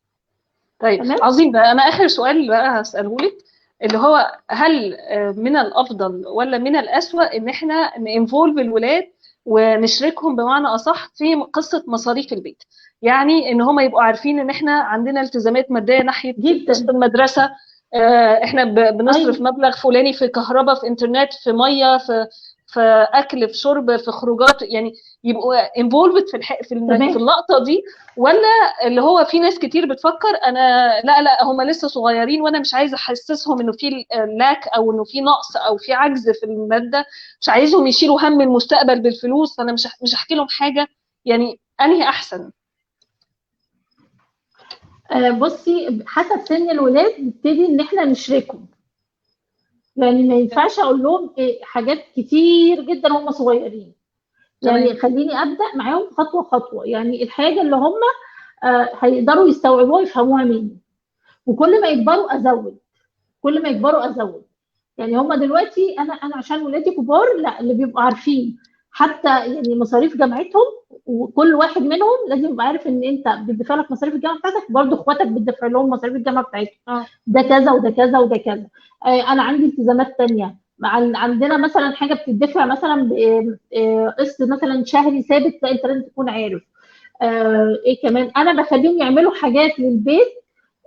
طيب تمام. عظيم. بقى انا اخر سؤال بقى هساله لك، اللي هو هل من الافضل ولا من الاسوأ ان احنا نinvolve الولاد ونشركهم بمعنى اصح في قصه مصاريف البيت؟ يعني ان هم يبقوا عارفين ان احنا عندنا التزامات ماديه ناحيه قسط جدا. المدرسه، احنا بنصرف ايوه. مبلغ فلاني في كهرباء، في انترنت، في ميه، في اكل، في شرب، في خروجات، يعني يبقوا involved في تمام. اللقطه دي. ولا اللي هو في ناس كتير بتفكر انا لا لا هم لسه صغيرين وانا مش عايزه احسسهم انه في لاك او انه في نقص او في عجز في الماده، مش عايزهم يشيلوا هم المستقبل بالفلوس، فانا مش هحكي لهم حاجه. يعني انهي احسن؟ بصي، حسب سن الولاد نبتدي ان احنا نشركهم. يعني ما ينفعش اقول لهم حاجات كتير جدا هم صغيرين. تمام. يعني خليني ابدا معاهم خطوه خطوه. يعني الحاجه اللي هم هيقدروا يستوعبوها يفهموها مني. وكل ما يكبروا ازود، كل ما يكبروا ازود. يعني هم دلوقتي انا عشان ولادي كبار، لا، اللي بيبقوا عارفين حتى يعني مصاريف جامعتهم. وكل واحد منهم لازم يبقى عارف ان انت بتدفع لك مصاريف الجامعه بتاعتك، برضه اخواتك بتدفع لهم مصاريف الجامعه بتاعتهم. اه. ده كذا وده كذا وده كذا. انا عندي التزامات تانية. عندنا مثلا حاجه بتدفع مثلا قسط مثلا شهري ثابت. لا، انت لازم تكون عارف. ايه كمان، انا بخليهم يعملوا حاجات للبيت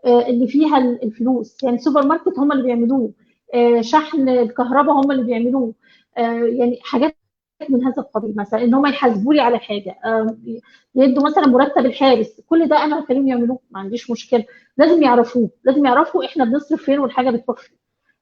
اللي فيها الفلوس. يعني السوبر ماركت هم اللي بيعملوه، شحن الكهرباء هم اللي بيعملوه. يعني حاجات من هذا القبيل. مثلا ان هم يحاسبوا لي على حاجه، يدوا مثلا مرتب الحارس. كل ده انا بخليهم يعملوه، ما عنديش مشكله. لازم يعرفوه، لازم يعرفوا احنا بنصرف فين والحاجه بتروح فين.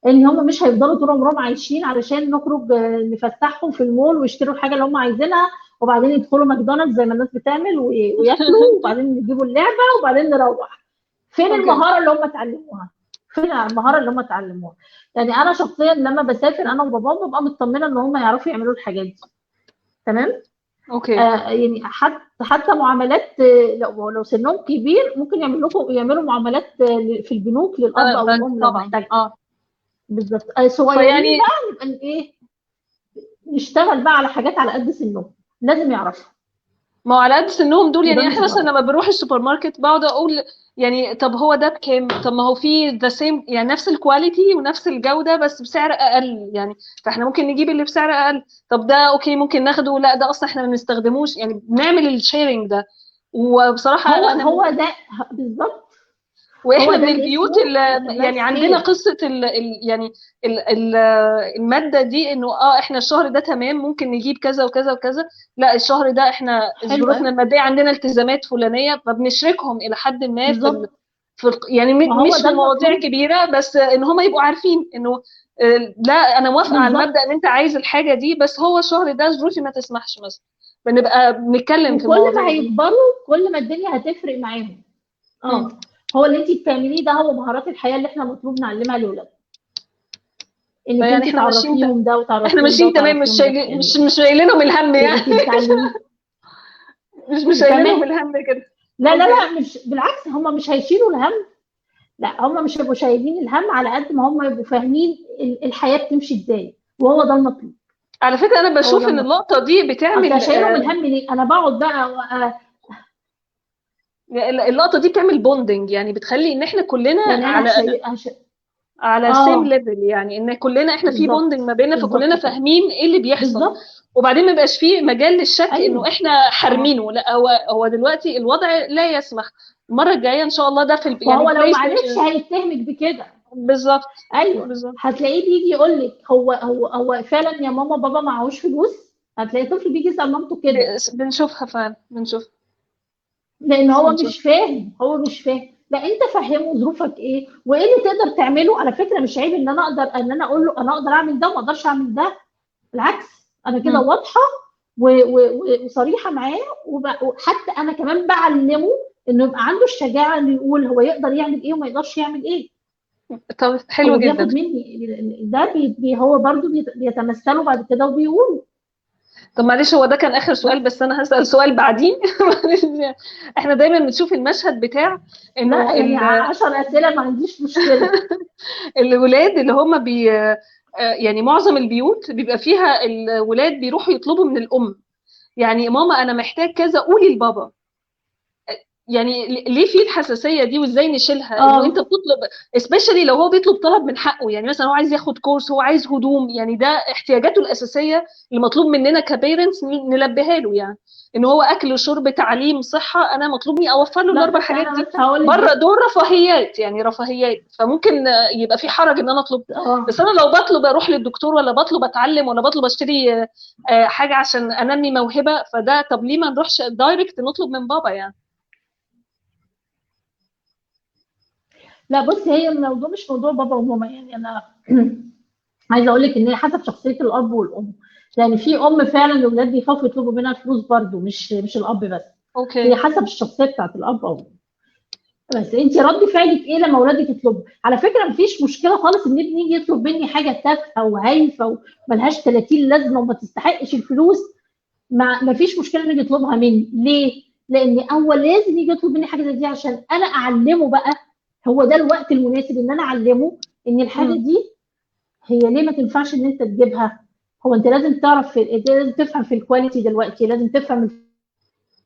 ان هم مش هيفضلوا طول عمرهم عايشين علشان نخرج نفتحهم في المول ويشتروا الحاجه اللي هم عايزينها، وبعدين يدخلوا ماكدونالدز زي ما الناس بتعمل وياكلوا، وبعدين يجيبوا اللعبه وبعدين نروح. فين اوكي. المهاره اللي هم اتعلموها؟ فين المهاره اللي هم اتعلموها؟ يعني انا شخصيا لما بسافر انا وبابا ببقى مطمنه ان هم يعرفوا يعملوا الحاجات دي. تمام. اوكي. يعني حتى معاملات، لو سنهم كبير ممكن يعملوا معاملات في البنوك للاب او بنك الام لو طبعا. محتاج. اه. بالظبط. صغيرين فيعني بقى نبقى ايه، نشتغل بقى على حاجات على قد سنهم. لازم يعرفوا. ما هو على قد سنهم دول، وده يعني مش احنا مثلا غلط. لما بنروح السوبر ماركت بقعد اقول يعني طب هو ده بكام؟ طب ما هو في ذا سيم، يعني نفس الكواليتي ونفس الجودة بس بسعر اقل يعني، فاحنا ممكن نجيب اللي بسعر اقل. طب ده اوكي ممكن ناخده، لا ده اصلا احنا ما بنستخدموش، يعني بنعمل الشيرنج ده. وبصراحة هو انا هو ده بالظبط. هو واحنا ده من اللي البيوت اسمه اللي يعني عندنا خير. قصه يعني ال الماده دي، انه احنا الشهر ده تمام ممكن نجيب كذا وكذا وكذا، لا الشهر ده احنا حلو ظروفنا قوي، الماديه عندنا التزامات فلانيه، فبنشركهم الى حد ما بالظبط. يعني ما هو مش ده في مواضيع المطلوب، كبيره، بس ان هم يبقوا عارفين انه لا انا موافقه على بالظبط. المبدا ان انت عايز الحاجه دي، بس هو الشهر ده ظروفي ما تسمحش مثلا، بنبقى بنتكلم في وكل ما المواضيع دي. هيكبروا كل ما الدنيا هتفرق معاهم. مم. هو اللي انت بتعمليه ده هو مهارات الحياه اللي احنا المفروض نعلمها لاولادنا، انك يعني انت احنا ماشيين تعرفيهم ده احنا وتعرفيهم ده ماشيين تمام، مش وتعرفيهم ده شايلين يعني. مش شايلينهم الهم يعني. انت بتعلمي مش شايلينهم تمام. الهم كده. لا لا اوكي. لا، مش بالعكس، هم مش هيشيلوا الهم. لا، هم مش هيبقوا شايلين الهم على قد ما هم يبقوا فاهمين الحياه بتمشي ازاي، وهو ده المطلوب. على فكره انا هو ده بشوف ان المطلوب. اللقطه دي اصل بتعمل شايلهم الهم ليه؟ انا بقعد بقى اللقطه دي بتعمل بوندنج، يعني بتخلي ان احنا كلنا يعني انا على سيم اه، ليفل، يعني ان كلنا احنا في بالظبط، بوندنج ما بيننا، فكلنا بالظبط كده، فاهمين ايه اللي بيحصل، بالظبط. وبعدين ما يبقاش فيه مجال للشك انه ايوه. احنا اه، حارمينه، لا هو دلوقتي الوضع لا يسمح. المره الجايه ان شاء الله ده في يعني فهو لو بلاي ما عرفش ستيشن. هيتهمك بكده. بالظبط. ايوه، بالظبط. هتلاقيه بيجي يقول لك هو فعلا يا ماما بابا معهوش فلوس. هتلاقي طفل بيجي يسال مامته كده، بنشوفها فعلا بنشوف. لان هو بنشوف. مش فاهم، هو مش فاهم. لا، انت فهمه ظروفك ايه وايه اللي تقدر تعمله. على فكره مش عيب ان انا اقدر، ان انا اقول له انا اقدر اعمل ده وما اقدرش اعمل ده. بالعكس، انا كده مم. واضحه وصريحه معاه. وحتى انا كمان بعلمه انه يبقى عنده الشجاعه انه يقول هو يقدر يعمل ايه وما يقدرش يعمل ايه. طب حلو هو جدا. بياخد مني ده هو برضو بيتمثله بعد كده وبيقول. طب معلش، هو ده كان آخر سؤال، بس بس أنا هسأل سؤال بعدين. معلش. احنا دايما بنشوف المشهد بتاع انه لا يعني 10 اسئله ما عنديش مشكله. الولاد اللي هم يعني معظم البيوت بيبقى فيها الولاد بيروحوا يطلبوا من الأم، يعني ماما أنا محتاج كذا قولي لبابا. يعني ليه في الحساسيه دي، وازاي نشيلها انه انت اه، بتطلب، especially لو هو بيطلب طلب من حقه، يعني مثلا هو عايز ياخد كورس، هو عايز هدوم، يعني ده احتياجاته الاساسيه اللي مطلوب مننا كبيرنتس نلبيها له، يعني ان هو اكل شرب تعليم صحه، انا مطلوب مني اوفر له لا الاربع بس حاجات انا دي بس هقول لك بره، بس. دول رفاهيات، يعني رفاهيات، فممكن يبقى في حرج ان انا اطلب. بس اه، انا لو بطلب اروح للدكتور، ولا بطلب اتعلم، ولا بطلب اشتري حاجه عشان انمي موهبه، فده طب ليه ما نروحش دايركت نطلب من بابا يعني. لا بص، هي الموضوع مش موضوع بابا وماما. يعني انا عايزه اقول لك ان هي حسب شخصيه الاب والام. يعني في ام فعلا الاولاد بيخافوا يطلبوا منها فلوس برضو، مش الاب بس. هي اوكي. حسب الشخصيه بتاعت الاب او الام. بس انت رد فعلك ايه لما اولادك يطلبوا؟ على فكره مفيش مشكله خالص ان ابني يجي يطلب مني حاجه تافهه وهايفه وملهاش 30 لازمه وما تستحقش الفلوس. ما فيش مشكله انه يطلبها مني. ليه؟ لان اول لازم يجي يطلب مني حاجه زي دي عشان انا اعلمه بقى. هو ده الوقت المناسب ان انا اعلمه ان الحاجه مم. دي هي ليه ما تنفعش ان انت تجيبها. هو انت لازم تعرف لازم تفهم في الكواليتي دلوقتي، لازم تفهم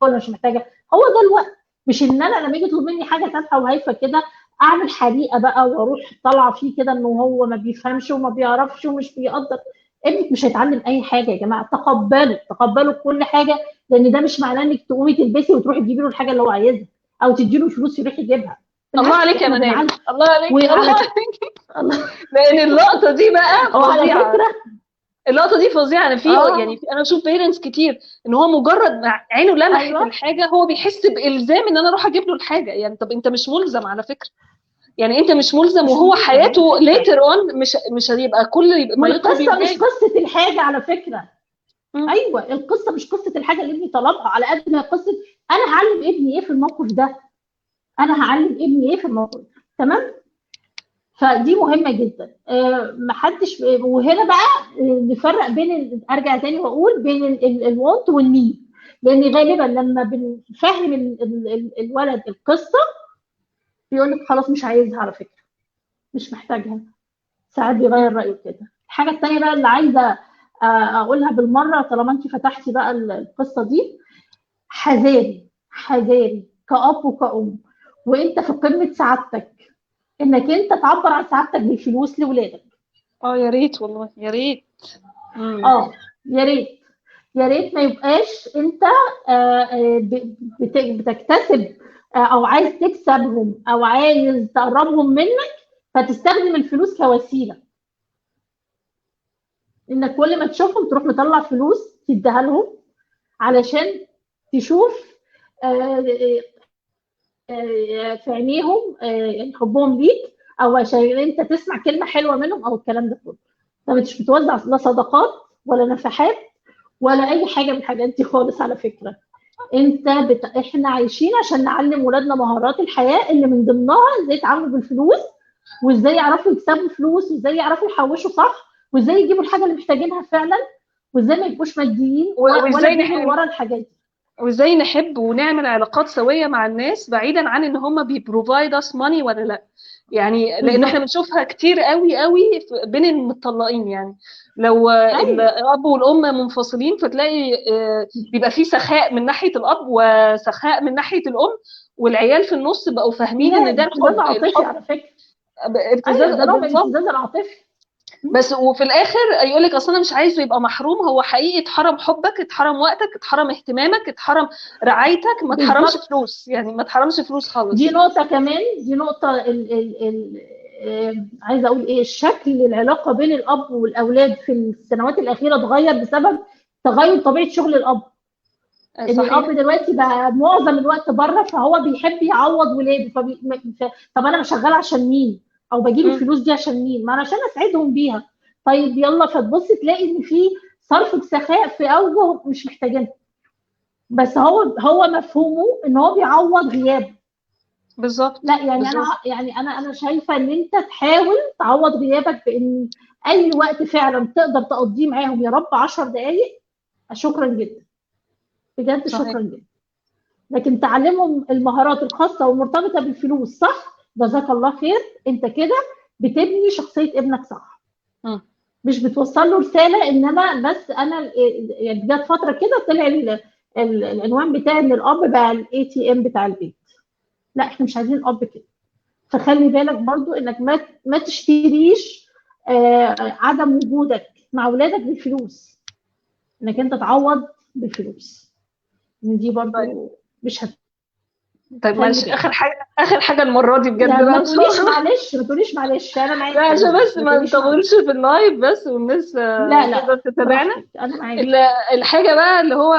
ولا مش محتاجه. هو ده الوقت. مش ان انا لما يجي يطلب مني حاجه تافهه وهايفه كده اعمل حريقه بقى واروح طالعه فيه كده انه هو ما بيفهمش وما بيعرفش ومش بيقدر. ابنك مش هيتعلم اي حاجه يا جماعه. تقبلوا كل حاجه. لان ده مش معناه انك تقومي تلبسي وتروحي تجيبي له الحاجه اللي هو عايزها او تدي له فلوس يروح يجيبها. الله بالعكس عليك يا احنا منال، بنعلم. الله عليك، الله وعلى فكره عليك. الله. لان اللقطه دي بقى هو على فظيعه. فكره اللقطه دي فظيعه، انا يعني اه، انا بشوف بيرنتس كتير ان هو مجرد ما عينه لمحت ايوه، الحاجه هو بيحس بالزام ان انا اروح اجيب له الحاجه، يعني طب انت مش ملزم على فكره، يعني انت مش ملزم، مش وهو ملزم على حياته فكره. later on مش هيبقى كل ما يطلب والقصه مش يديه. قصه الحاجه على فكره. مم. ايوه، القصه مش قصه الحاجه اللي ابني طلبها على قد ما قصه انا هعلم ابني ايه في الموقف ده. انا هعلم ابني ايه في الموقف ده. تمام. فدي مهمه جدا. محدش. وهنا بقى نفرق بين ارجع تاني واقول بين الوانت والنيد. لان غالبا لما بنفهم الولد القصه بيقول لك خلاص مش عايزها على فكره، مش محتاجها. ساعات بيغير مم. رايه كده. الحاجه الثانيه بقى اللي عايزه اقولها بالمره طالما انت فتحتي بقى القصه دي. حذاري حذاري كأب وكأم وانت في قمة سعادتك انك انت تعبر عن سعادتك بالفلوس لاولادك. اه يا ريت والله، يا ريت. مم. اه، يا ريت. يا ريت ما يبقاش انت بتكتسب او عايز تكسبهم او عايز تقربهم منك، فتستخدم الفلوس كوسيله، انك كل ما تشوفهم تروح مطلع فلوس تديها لهم علشان تشوف في عينيهم يعني حبهم ليك، او عشان انت تسمع كلمه حلوه منهم او الكلام ده كله. انت مش بتوزع لا صدقات ولا نفحات ولا اي حاجه من الحاجات دي خالص على فكره. احنا عايشين عشان نعلم ولادنا مهارات الحياه اللي من ضمنها ازاي يتعاملوا بالفلوس، وازاي يعرفوا يكسبوا فلوس، وازاي يعرفوا يحوشوا صح، وازاي يجيبوا الحاجه اللي محتاجينها فعلا، وازاي ما يبقوش ماديين ولا بيجروا ورا الحاجات دي. وازاي نحب ونعمل علاقات سويه مع الناس بعيدا عن ان هم بيبروفايد اس ماني ولا لا. يعني لان احنا بنشوفها كتير قوي قوي بين المطلقين. يعني لو الاب والام منفصلين فتلاقي بيبقى في سخاء من ناحيه الاب وسخاء من ناحيه الام، والعيال في النص بقوا فاهمين ان ده ابتزاز عاطفي على فكره. ابتزاز، ده نوع من الابتزاز العاطفي. بس وفي الاخر يقول لك اصل انا مش عايزه يبقى محروم. هو حقيقي اتحرم حبك، اتحرم وقتك، اتحرم اهتمامك، اتحرم رعايتك، ما اتحرمش فلوس. يعني ما اتحرمش فلوس خالص. دي نقطه كمان، دي نقطه عايزه اقول ايه، الشكل العلاقه بين الاب والاولاد في السنوات الاخيره اتغير بسبب تغير طبيعه شغل الاب. ان الاب دلوقتي بقى معظم الوقت بره، فهو بيحب يعوض ولاده. طب انا شغاله عشان مين؟ او بجيب الفلوس دي عشان مين؟ ما انا عشان اسعدهم بيها. طيب يلا، فتبص تلاقي ان في صرف بسخاء في اوجه مش محتاجينها، بس هو مفهومه ان هو بيعوض غياب. بالظبط. لا يعني بالزبط. انا شايفه ان انت تحاول تعوض غيابك بان اي وقت فعلا تقدر تقضيه معاهم، يا رب 10 دقائق، شكرا جدا بجد. صحيح. شكرا جدا. لكن تعلمهم المهارات الخاصه والمرتبطه بالفلوس صح، جزاك الله خير. انت كده بتبني شخصيه ابنك صح. مش بتوصل له رساله انما بس انا يعني جت فتره كده طلع العنوان بتاعي ان الاب بقى الاي تي ام بتاع البيت. لا احنا مش عايزين الاب كده. فخلي بالك برضو انك ما تشتريش عدم وجودك مع اولادك بالفلوس، انك انت تعوض بالفلوس. دي برضو مش طيب ماشي، اخر حاجه المره دي بجد يعني بقى. ما تقوليش معلش انا معاك. لا عشان بس ما نطولش في اللايف بس والناس لا تتابعنا. انا معاك. الحاجه بقى اللي هو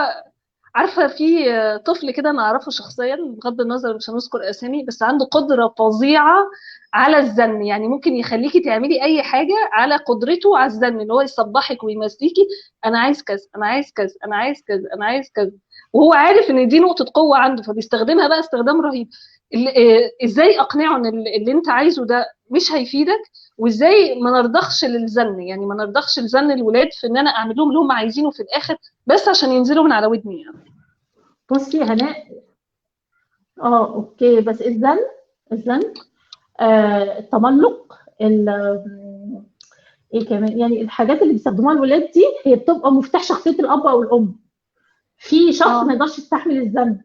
عارفه، في طفل كده انا اعرفه شخصيا بغض النظر مش هنذكر اسامي، بس عنده قدره فظيعه على الزن. يعني ممكن يخليكي تعملي اي حاجه على قدرته على الزن، اللي هو يصبحك ويمسيكي انا عايز كذا، انا عايز كذا، انا عايز كذا، انا عايز كذا، وهو عارف ان دي نقطه قوه عنده فبيستخدمها بقى استخدام رهيب. ازاي اقنعه ان اللي انت عايزه ده مش هيفيدك، وازاي ما نرضخش للزن. يعني ما نرضخش لزن الولاد في ان انا اعمل لهم اللي هم عايزينه في الاخر بس عشان ينزلوا من على ودني. يعني بصي هناء، اوكي، بس الزن التملق، ايه كمان، يعني الحاجات اللي بيستخدموها الولاد دي هي بتبقى مفتاح شخصيه الاب او الام. في شخص ما يقدرش يستحمل الزن،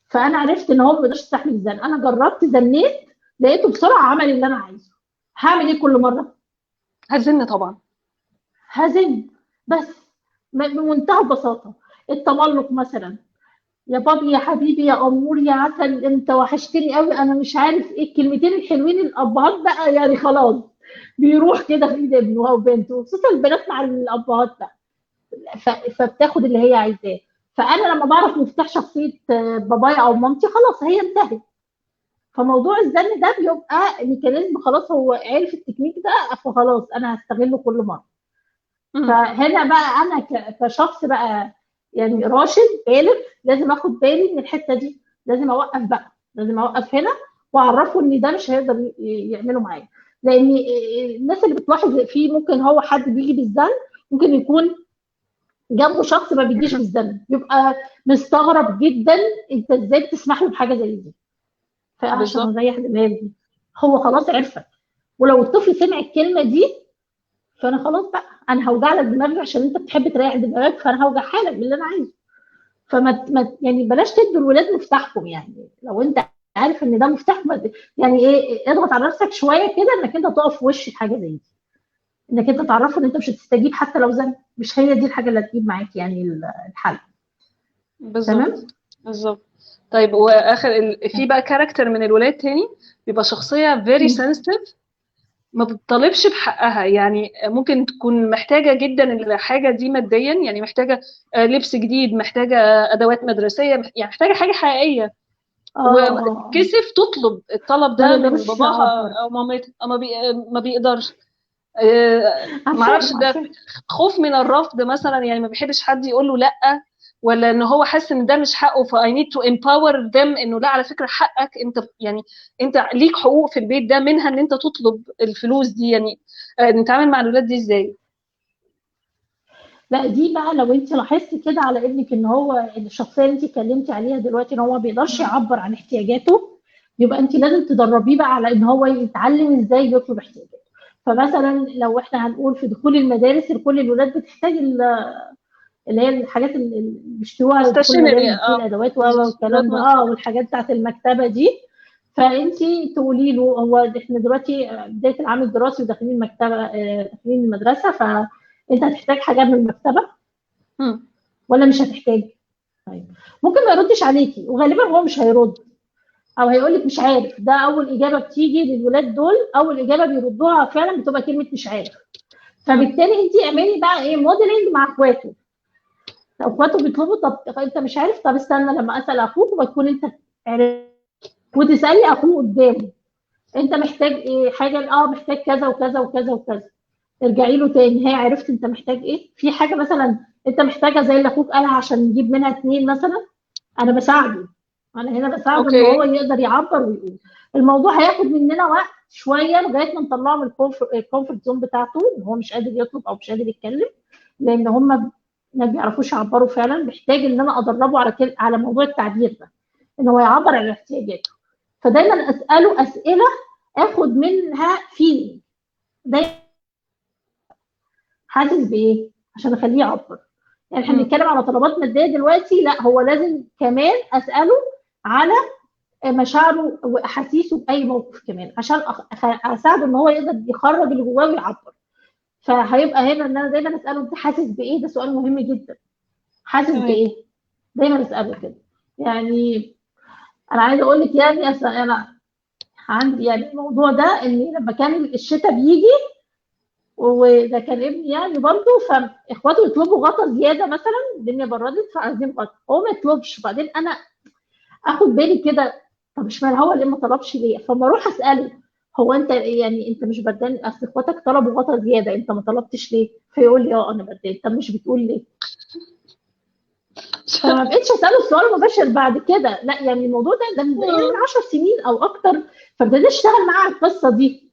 فانا عرفت ان هو ما بيقدرش يستحمل الزن. انا جربت زنيت لقيته بسرعه عمل اللي انا عايزه. هعمل ايه كل مره؟ هزن طبعا، هزن. بس بمنتهى البساطه. التملق مثلا، يا بابي يا حبيبي يا امور يا عسل انت وحشتني قوي، انا مش عارف ايه الكلمتين الحلوين. الابهات بقى يعني خلاص بيروح كده في ايد ابنه او بنته، خصوصا البنات مع الابهات بقى، فبتاخد اللي هي عايزاه. فانا لما بعرف مفتاح شخصيه بابايا او مامتي خلاص هي انتهت. فموضوع الزن ده بيبقى ميكانيزم، خلاص هو عارف التكنيك ده فخلاص انا هستغله كل مره. فهنا بقى انا كشخص بقى يعني راشد بالغ لازم اخد بالي من الحته دي. لازم اوقف بقى، لازم اوقف هنا واعرفه ان ده مش هيقدر يعمله معايا. لان الناس اللي بتلاحظ فيه ممكن هو حد بيجي بالزن، ممكن يكون جنبه شخص ما بيجيش بالزن، بيبقى مستغرب جدا انت ازاي بتسمح له بحاجه زي دي. فعشان اريح دماغي، هو خلاص عرفك. ولو الطفل سمع الكلمه دي فانا خلاص بقى انا هوجع لك دماغك عشان انت بتحب تريح دماغك، فانا هوجع حالك باللي انا عايزه. يعني بلاش تدوا الولاد مفتاحكم. يعني لو انت عارف ان ده مفتاح يعني ايه، اضغط على نفسك شويه كده انك انت تقف في وش حاجه زي دي، انك انت تعرفه ان انت مش هتستجيب حتى لو زن، مش هي دي الحاجه اللي هتجيب معاك يعني الحل. بالظبط بالظبط. طيب واخر في بقى كاركتر من الولاد تاني بيبقى شخصيه very sensitive، ما بتطالبش بحقها. يعني ممكن تكون محتاجة جدا الحاجة دي ماديا، يعني محتاجة لبس جديد، محتاجة أدوات مدرسية، يعني محتاجة حاجة حقيقية، وكسف تطلب الطلب ما ده من يقدرش باباها يعبر. أو مامتها، أو ما بيقدرش. معرفش عارفاهم ده عارفاهم. خوف من الرفض مثلا، يعني ما بيحبش حد يقول له لأ، ولا ان هو حاسس ان ده مش حقه، ف I need to empower them انه لا على فكره حقك انت، يعني انت ليك حقوق في البيت ده، منها ان انت تطلب الفلوس دي. يعني نتعامل مع الولاد دي ازاي؟ لا دي بقى لو انت لاحظتي كده على ابنك ان هو الشخصيه اللي انت اتكلمتي عليها دلوقتي ان هو ما بيقدرش مم. يعبر عن احتياجاته، يبقى انت لازم تدربيه بقى على ان هو يتعلم ازاي يطلب احتياجاته. فمثلا لو احنا هنقول في دخول المدارس، كل الولاد بتحتاج اللي هي الحاجات اللي بيشتروها لدخول stationery، المدارس دي، الادوات بالظبط، والكلام ده، والحاجات بتاعت المكتبه دي. فانت تقولي له هو احنا دلوقتي بدايه العام الدراسي وداخلين المكتبه، داخلين المدرسه، فانت هتحتاج حاجات من المكتبه مم. ولا مش هتحتاج؟ طيب ممكن ما يردش عليكي، وغالبا هو مش هيرد، او هيقول لك مش عارف. ده اول اجابه بتيجي للولاد دول، اول اجابه بيردوها فعلا بتبقى كلمه مش عارف. مم. فبالتالي انت اعملي بقى ايه موديلنج مع اخواته. لو اخواته بيطلبوا طب انت مش عارف، طب استنى لما اسال اخوك وتكون انت عارف، وتسالي اخوه قدامه انت محتاج ايه حاجه، محتاج كذا وكذا وكذا وكذا. ارجعي له تاني، هي عرفت انت محتاج ايه، في حاجه مثلا انت محتاجه زي اللي اخوك قالها عشان نجيب منها 2 مثلا، انا بساعده. انا هنا بساعده ان هو اوكي. يقدر يعبر ويقول. الموضوع هياخد مننا وقت شويه لغايه ما نطلعه من الكومفورت زون بتاعته، ان هو مش قادر يطلب او مش قادر يتكلم، لان هم ما بيعرفوش يعبروا فعلا. محتاج ان انا ادربه على موضوع التعبير ده، ان هو يعبر عن احتياجاته. فدايما اساله اسئله اخد منها فيلينج، دايما حاسس بايه عشان اخليه يعبر. يعني احنا مم. بنتكلم على طلبات ماديه دلوقتي، لا هو لازم كمان اساله على مشاعره واحاسيسه باي موقف كمان، عشان اساعده ان هو يقدر يخرج اللي جواه ويعبر. فهيبقى هنا ان انا دايما اساله انت حاسس بايه، ده سؤال مهم جدا. حاسس تمام. بايه؟ دايما اساله كده. يعني انا عايزه اقول لك يعني انا عندي يعني الموضوع ده، ان لما كان الشتاء بيجي وده كان ابني يعني برضه، فاخواته يطلبوا غطا زياده مثلا، الدنيا بردت فعايزين غطا، هو ما يطلبش، وبعدين انا اخد بالي كده طب اشمعنى هو اللي ما طلبش ليه، فما اروح اساله هو انت يعني انت مش بردان، اصل اخواتك طلبوا غطا زياده انت ما طلبتش ليه؟ فيقول لي انا بردان. طب مش بتقول ليه؟ فما بقتش اساله السؤال مباشر بعد كده، لا يعني الموضوع ده من يعني من 10 سنين او اكتر، فابتديت اشتغل معاه على القصه دي.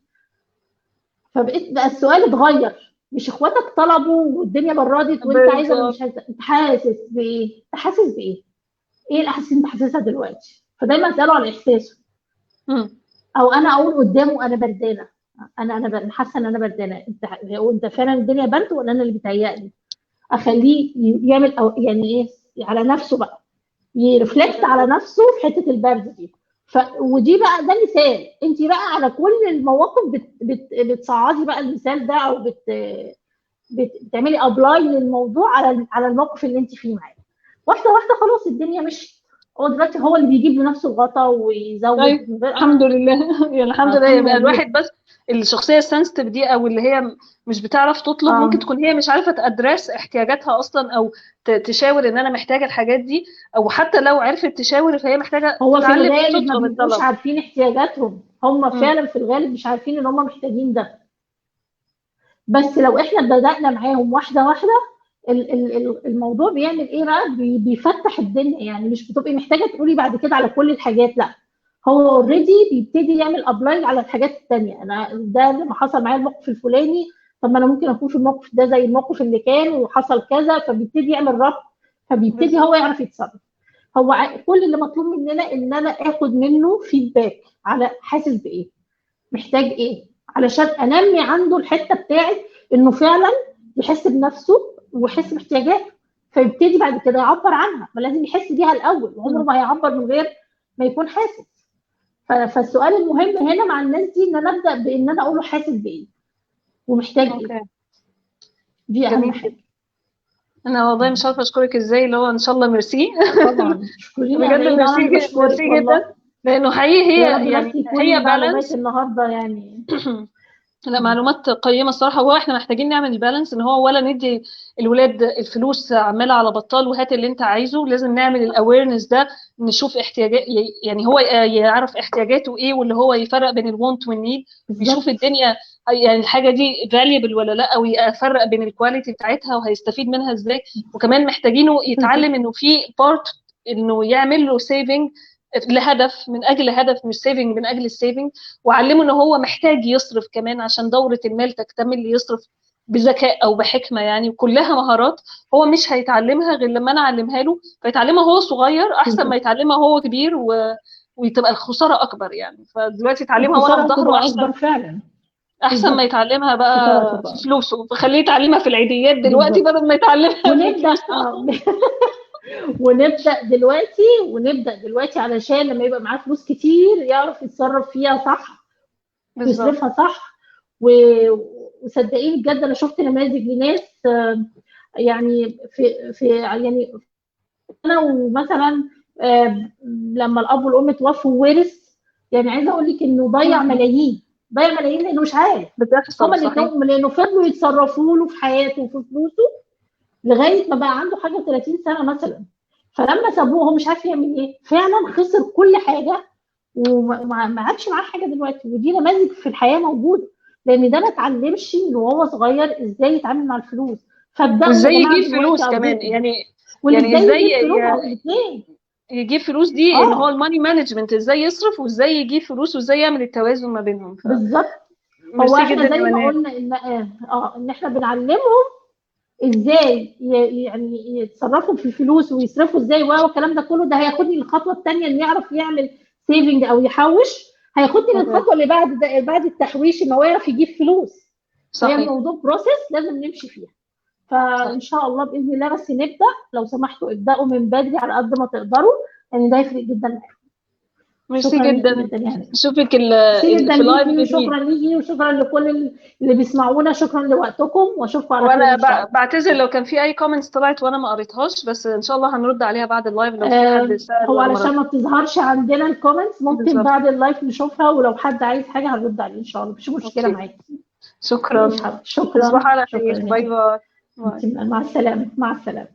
فبقيت بقى السؤال اتغير، مش اخواتك طلبوا والدنيا بردت وانت عايزه ولا بالظبط. مش عايزه، انت حاسس بايه؟ انت حاسس بايه؟ ايه الاحاسيس اللي انت حاسسها دلوقتي؟ فدايما اساله على احساسه، مم. او انا اقول قدامه انا بردانه، انا حاسه ان انا بردانه، انت فعلا الدنيا برد ولا انا اللي بيتهيألي؟ اخليه يعمل أو يعني ايه على نفسه بقى، يرفلكت على نفسه في حته البرد دي. ودي بقى ده مثال، انت بقى على كل المواقف بتصعدي بقى المثال ده، او بتعملي ابلاي للموضوع على الموقف اللي انت فيه معاه. واحده واحده خلاص الدنيا مشيت. هو دلوقتي هو اللي بيجيب لنفسه الغطا ويزود طيب من غير الحمد لله. يعني الحمد لله، الحمد يبقى لله. الواحد بس الشخصيه السنسيتيف دي، او اللي هي مش بتعرف تطلب، ممكن اه تكون هي مش عارفه تادرس احتياجاتها اصلا، او تشاور ان انا محتاجه الحاجات دي، او حتى لو عرفت تشاور فهي محتاجه هو في تتعلم ايه الغالب ما تطلب بيبقوش الطلب. عارفين احتياجاتهم، هم مم. فعلا في الغالب مش عارفين ان هم محتاجين ده. بس لو احنا بدأنا معاهم واحده واحده، الموضوع بيعمل ايه بقى، بيفتح الدنيا. يعني مش بتبقي محتاجه تقولي بعد كده على كل الحاجات، لا هو اوريدي بيبتدي يعمل ابلاي على الحاجات التانية. انا ده لما حصل معايا الموقف الفلاني، طب ما انا ممكن اكون في الموقف ده زي الموقف اللي كان وحصل كذا، فبيبتدي يعمل ربط، فبيبتدي هو بالظبط. يعرف يتصرف. هو كل اللي مطلوب مننا ان انا اخد منه فيدباك على حاسس بايه، محتاج ايه، علشان انمي عنده الحته بتاعت انه فعلا يحس بنفسه ويحس باحتياجاته، فيبتدي بعد كده يعبر عنها. ما لازم يحس بيها الاول، وعمره مم. ما هيعبر من غير ما يكون حاسس. فالسؤال المهم هنا مع الناس دي ان انا ابدا بان انا اقول له حاسس بايه ومحتاج ايه. اوكي. دي اهم جميل حاجه. جدا. انا والله مش عارفه اشكرك ازاي، اللي هو ان شاء الله ميرسي. طبعا اشكريني بجد على ايه، ده انا ميرسي اللي بشكرك ميرسي والله. جدا، لانه حقيقي يا رب هي بس يعني يكون هي المعلومات بالانس. النهارده يعني. لا، معلومات قيمة الصراحة. هو احنا محتاجين نعمل البالانس، ان هو ولا ندي الولاد الفلوس عمالة على بطال وهات اللي انت عايزه. لازم نعمل الاويرنس ده، نشوف احتياجات، يعني هو يعرف احتياجاته ايه، واللي هو يفرق بين الوانت والنيد، ويشوف بالظبط. الدنيا يعني الحاجة دي فاليبل ولا لا، ويفرق بين الكواليتي بتاعتها وهيستفيد منها ازاي. وكمان محتاجينه بالظبط. يتعلم انه في بارت انه يعمل له سيفنج لهدف، من اجل هدف، مش سيفنج من اجل السيفنج. وعلمه ان هو محتاج يصرف كمان عشان دورة المال تكتمل، يصرف بذكاء او بحكمة يعني. وكلها مهارات هو مش هيتعلمها غير لما انا اعلمها له، فيتعلمها وهو صغير احسن ما بالظبط. يتعلمها وهو كبير وتبقى الخسارة اكبر يعني. فدلوقتي يتعلمها وانا في الخساره ظهره هتبقى احسن، اكبر فعلا. احسن ما بالظبط. يتعلمها الخساره بقى في هتبقى. فلوسه. فخليه يتعلمها في العيديات دلوقتي بالظبط. بدل ما يتعلمها في ونبدا الفلوس. ونبدا دلوقتي علشان لما يبقى معاه فلوس كتير يعرف يتصرف فيها صح بالظبط. ويصرفها صح. وصدقيني بجد انا شفت نماذج لناس يعني يعني انا ومثلا آه، لما الاب والام توفوا وورث، يعني عايزه اقول لك انه ضيع ملايين، ضيع ملايين لانه مش عارف. هما بتحصل صحيح. الاثنين لانه فضلوا يتصرفوا له في حياته وفي فلوسه لغايه ما بقى عنده حاجه 30 سنه مثلا. فلما سابوه هو مش عارف يعمل ايه، فعلا خسر كل حاجه وما عادش معاه حاجه دلوقتي. ودي نماذج في الحياه موجوده، لان ده ما اتعلمش من وهو صغير ازاي يتعامل مع الفلوس. فابداوا يا وازاي جماعه يجيب دلوقتي فلوس كمان ارجوكم. يعني. واللي يعني ازاي ازاي يجيب فلوس الاثنين. يجيب فلوس، دي ان هو اه الماني مانجمنت، ازاي يصرف وازاي يجيب فلوس وازاي يعمل التوازن ما بينهم. بالظبط. هو فميرسي احنا جدا زي يا ما منال. قلنا ان احنا بنعلمهم ازاي يعني يتصرفوا في الفلوس ويصرفوا ازاي والكلام ده كله. ده هياخدني للخطوه الثانيه انه يعرف يعمل سيفنج او يحوش. هياخدني صحيح. للخطوه اللي بعد ده بعد التحويش ان هو يعرف يجيب فلوس. فهي صحيح. الموضوع بروسيس لازم نمشي فيها. صح. فان شاء الله باذن الله بس نبدا. لو سمحتوا ابداوا من بدري على قد ما تقدروا، لان ده يفرق جدا معاكم. ميرسي شكرا ليكي جدا. جدا يعني. اشوفك ميرسي جدا في لايف ليكي جديد. وشكرا ليكي وشكرا لكل اللي بيسمعونا. شكرا لوقتكم واشوفكم على خير وانا ان شاء الله. بعتذر لو كان في اي كومنتس طلعت وانا ما قريتهاش، بس ان شاء الله هنرد عليها بعد اللايف لو في حد سأل هو ولا ما علشان ردش. ما بتظهرش عندنا الكومنتس ممكن بالظبط. بعد اللايف نشوفها، ولو حد عايز حاجه هنرد عليه ان شاء الله، مفيش مشكله اوكي. معاكي. ماشي شكرا. حاضر. تصبح شكرا على شكرا خير. يا باي نادي. باي. باي. مع السلامه مع السلامه.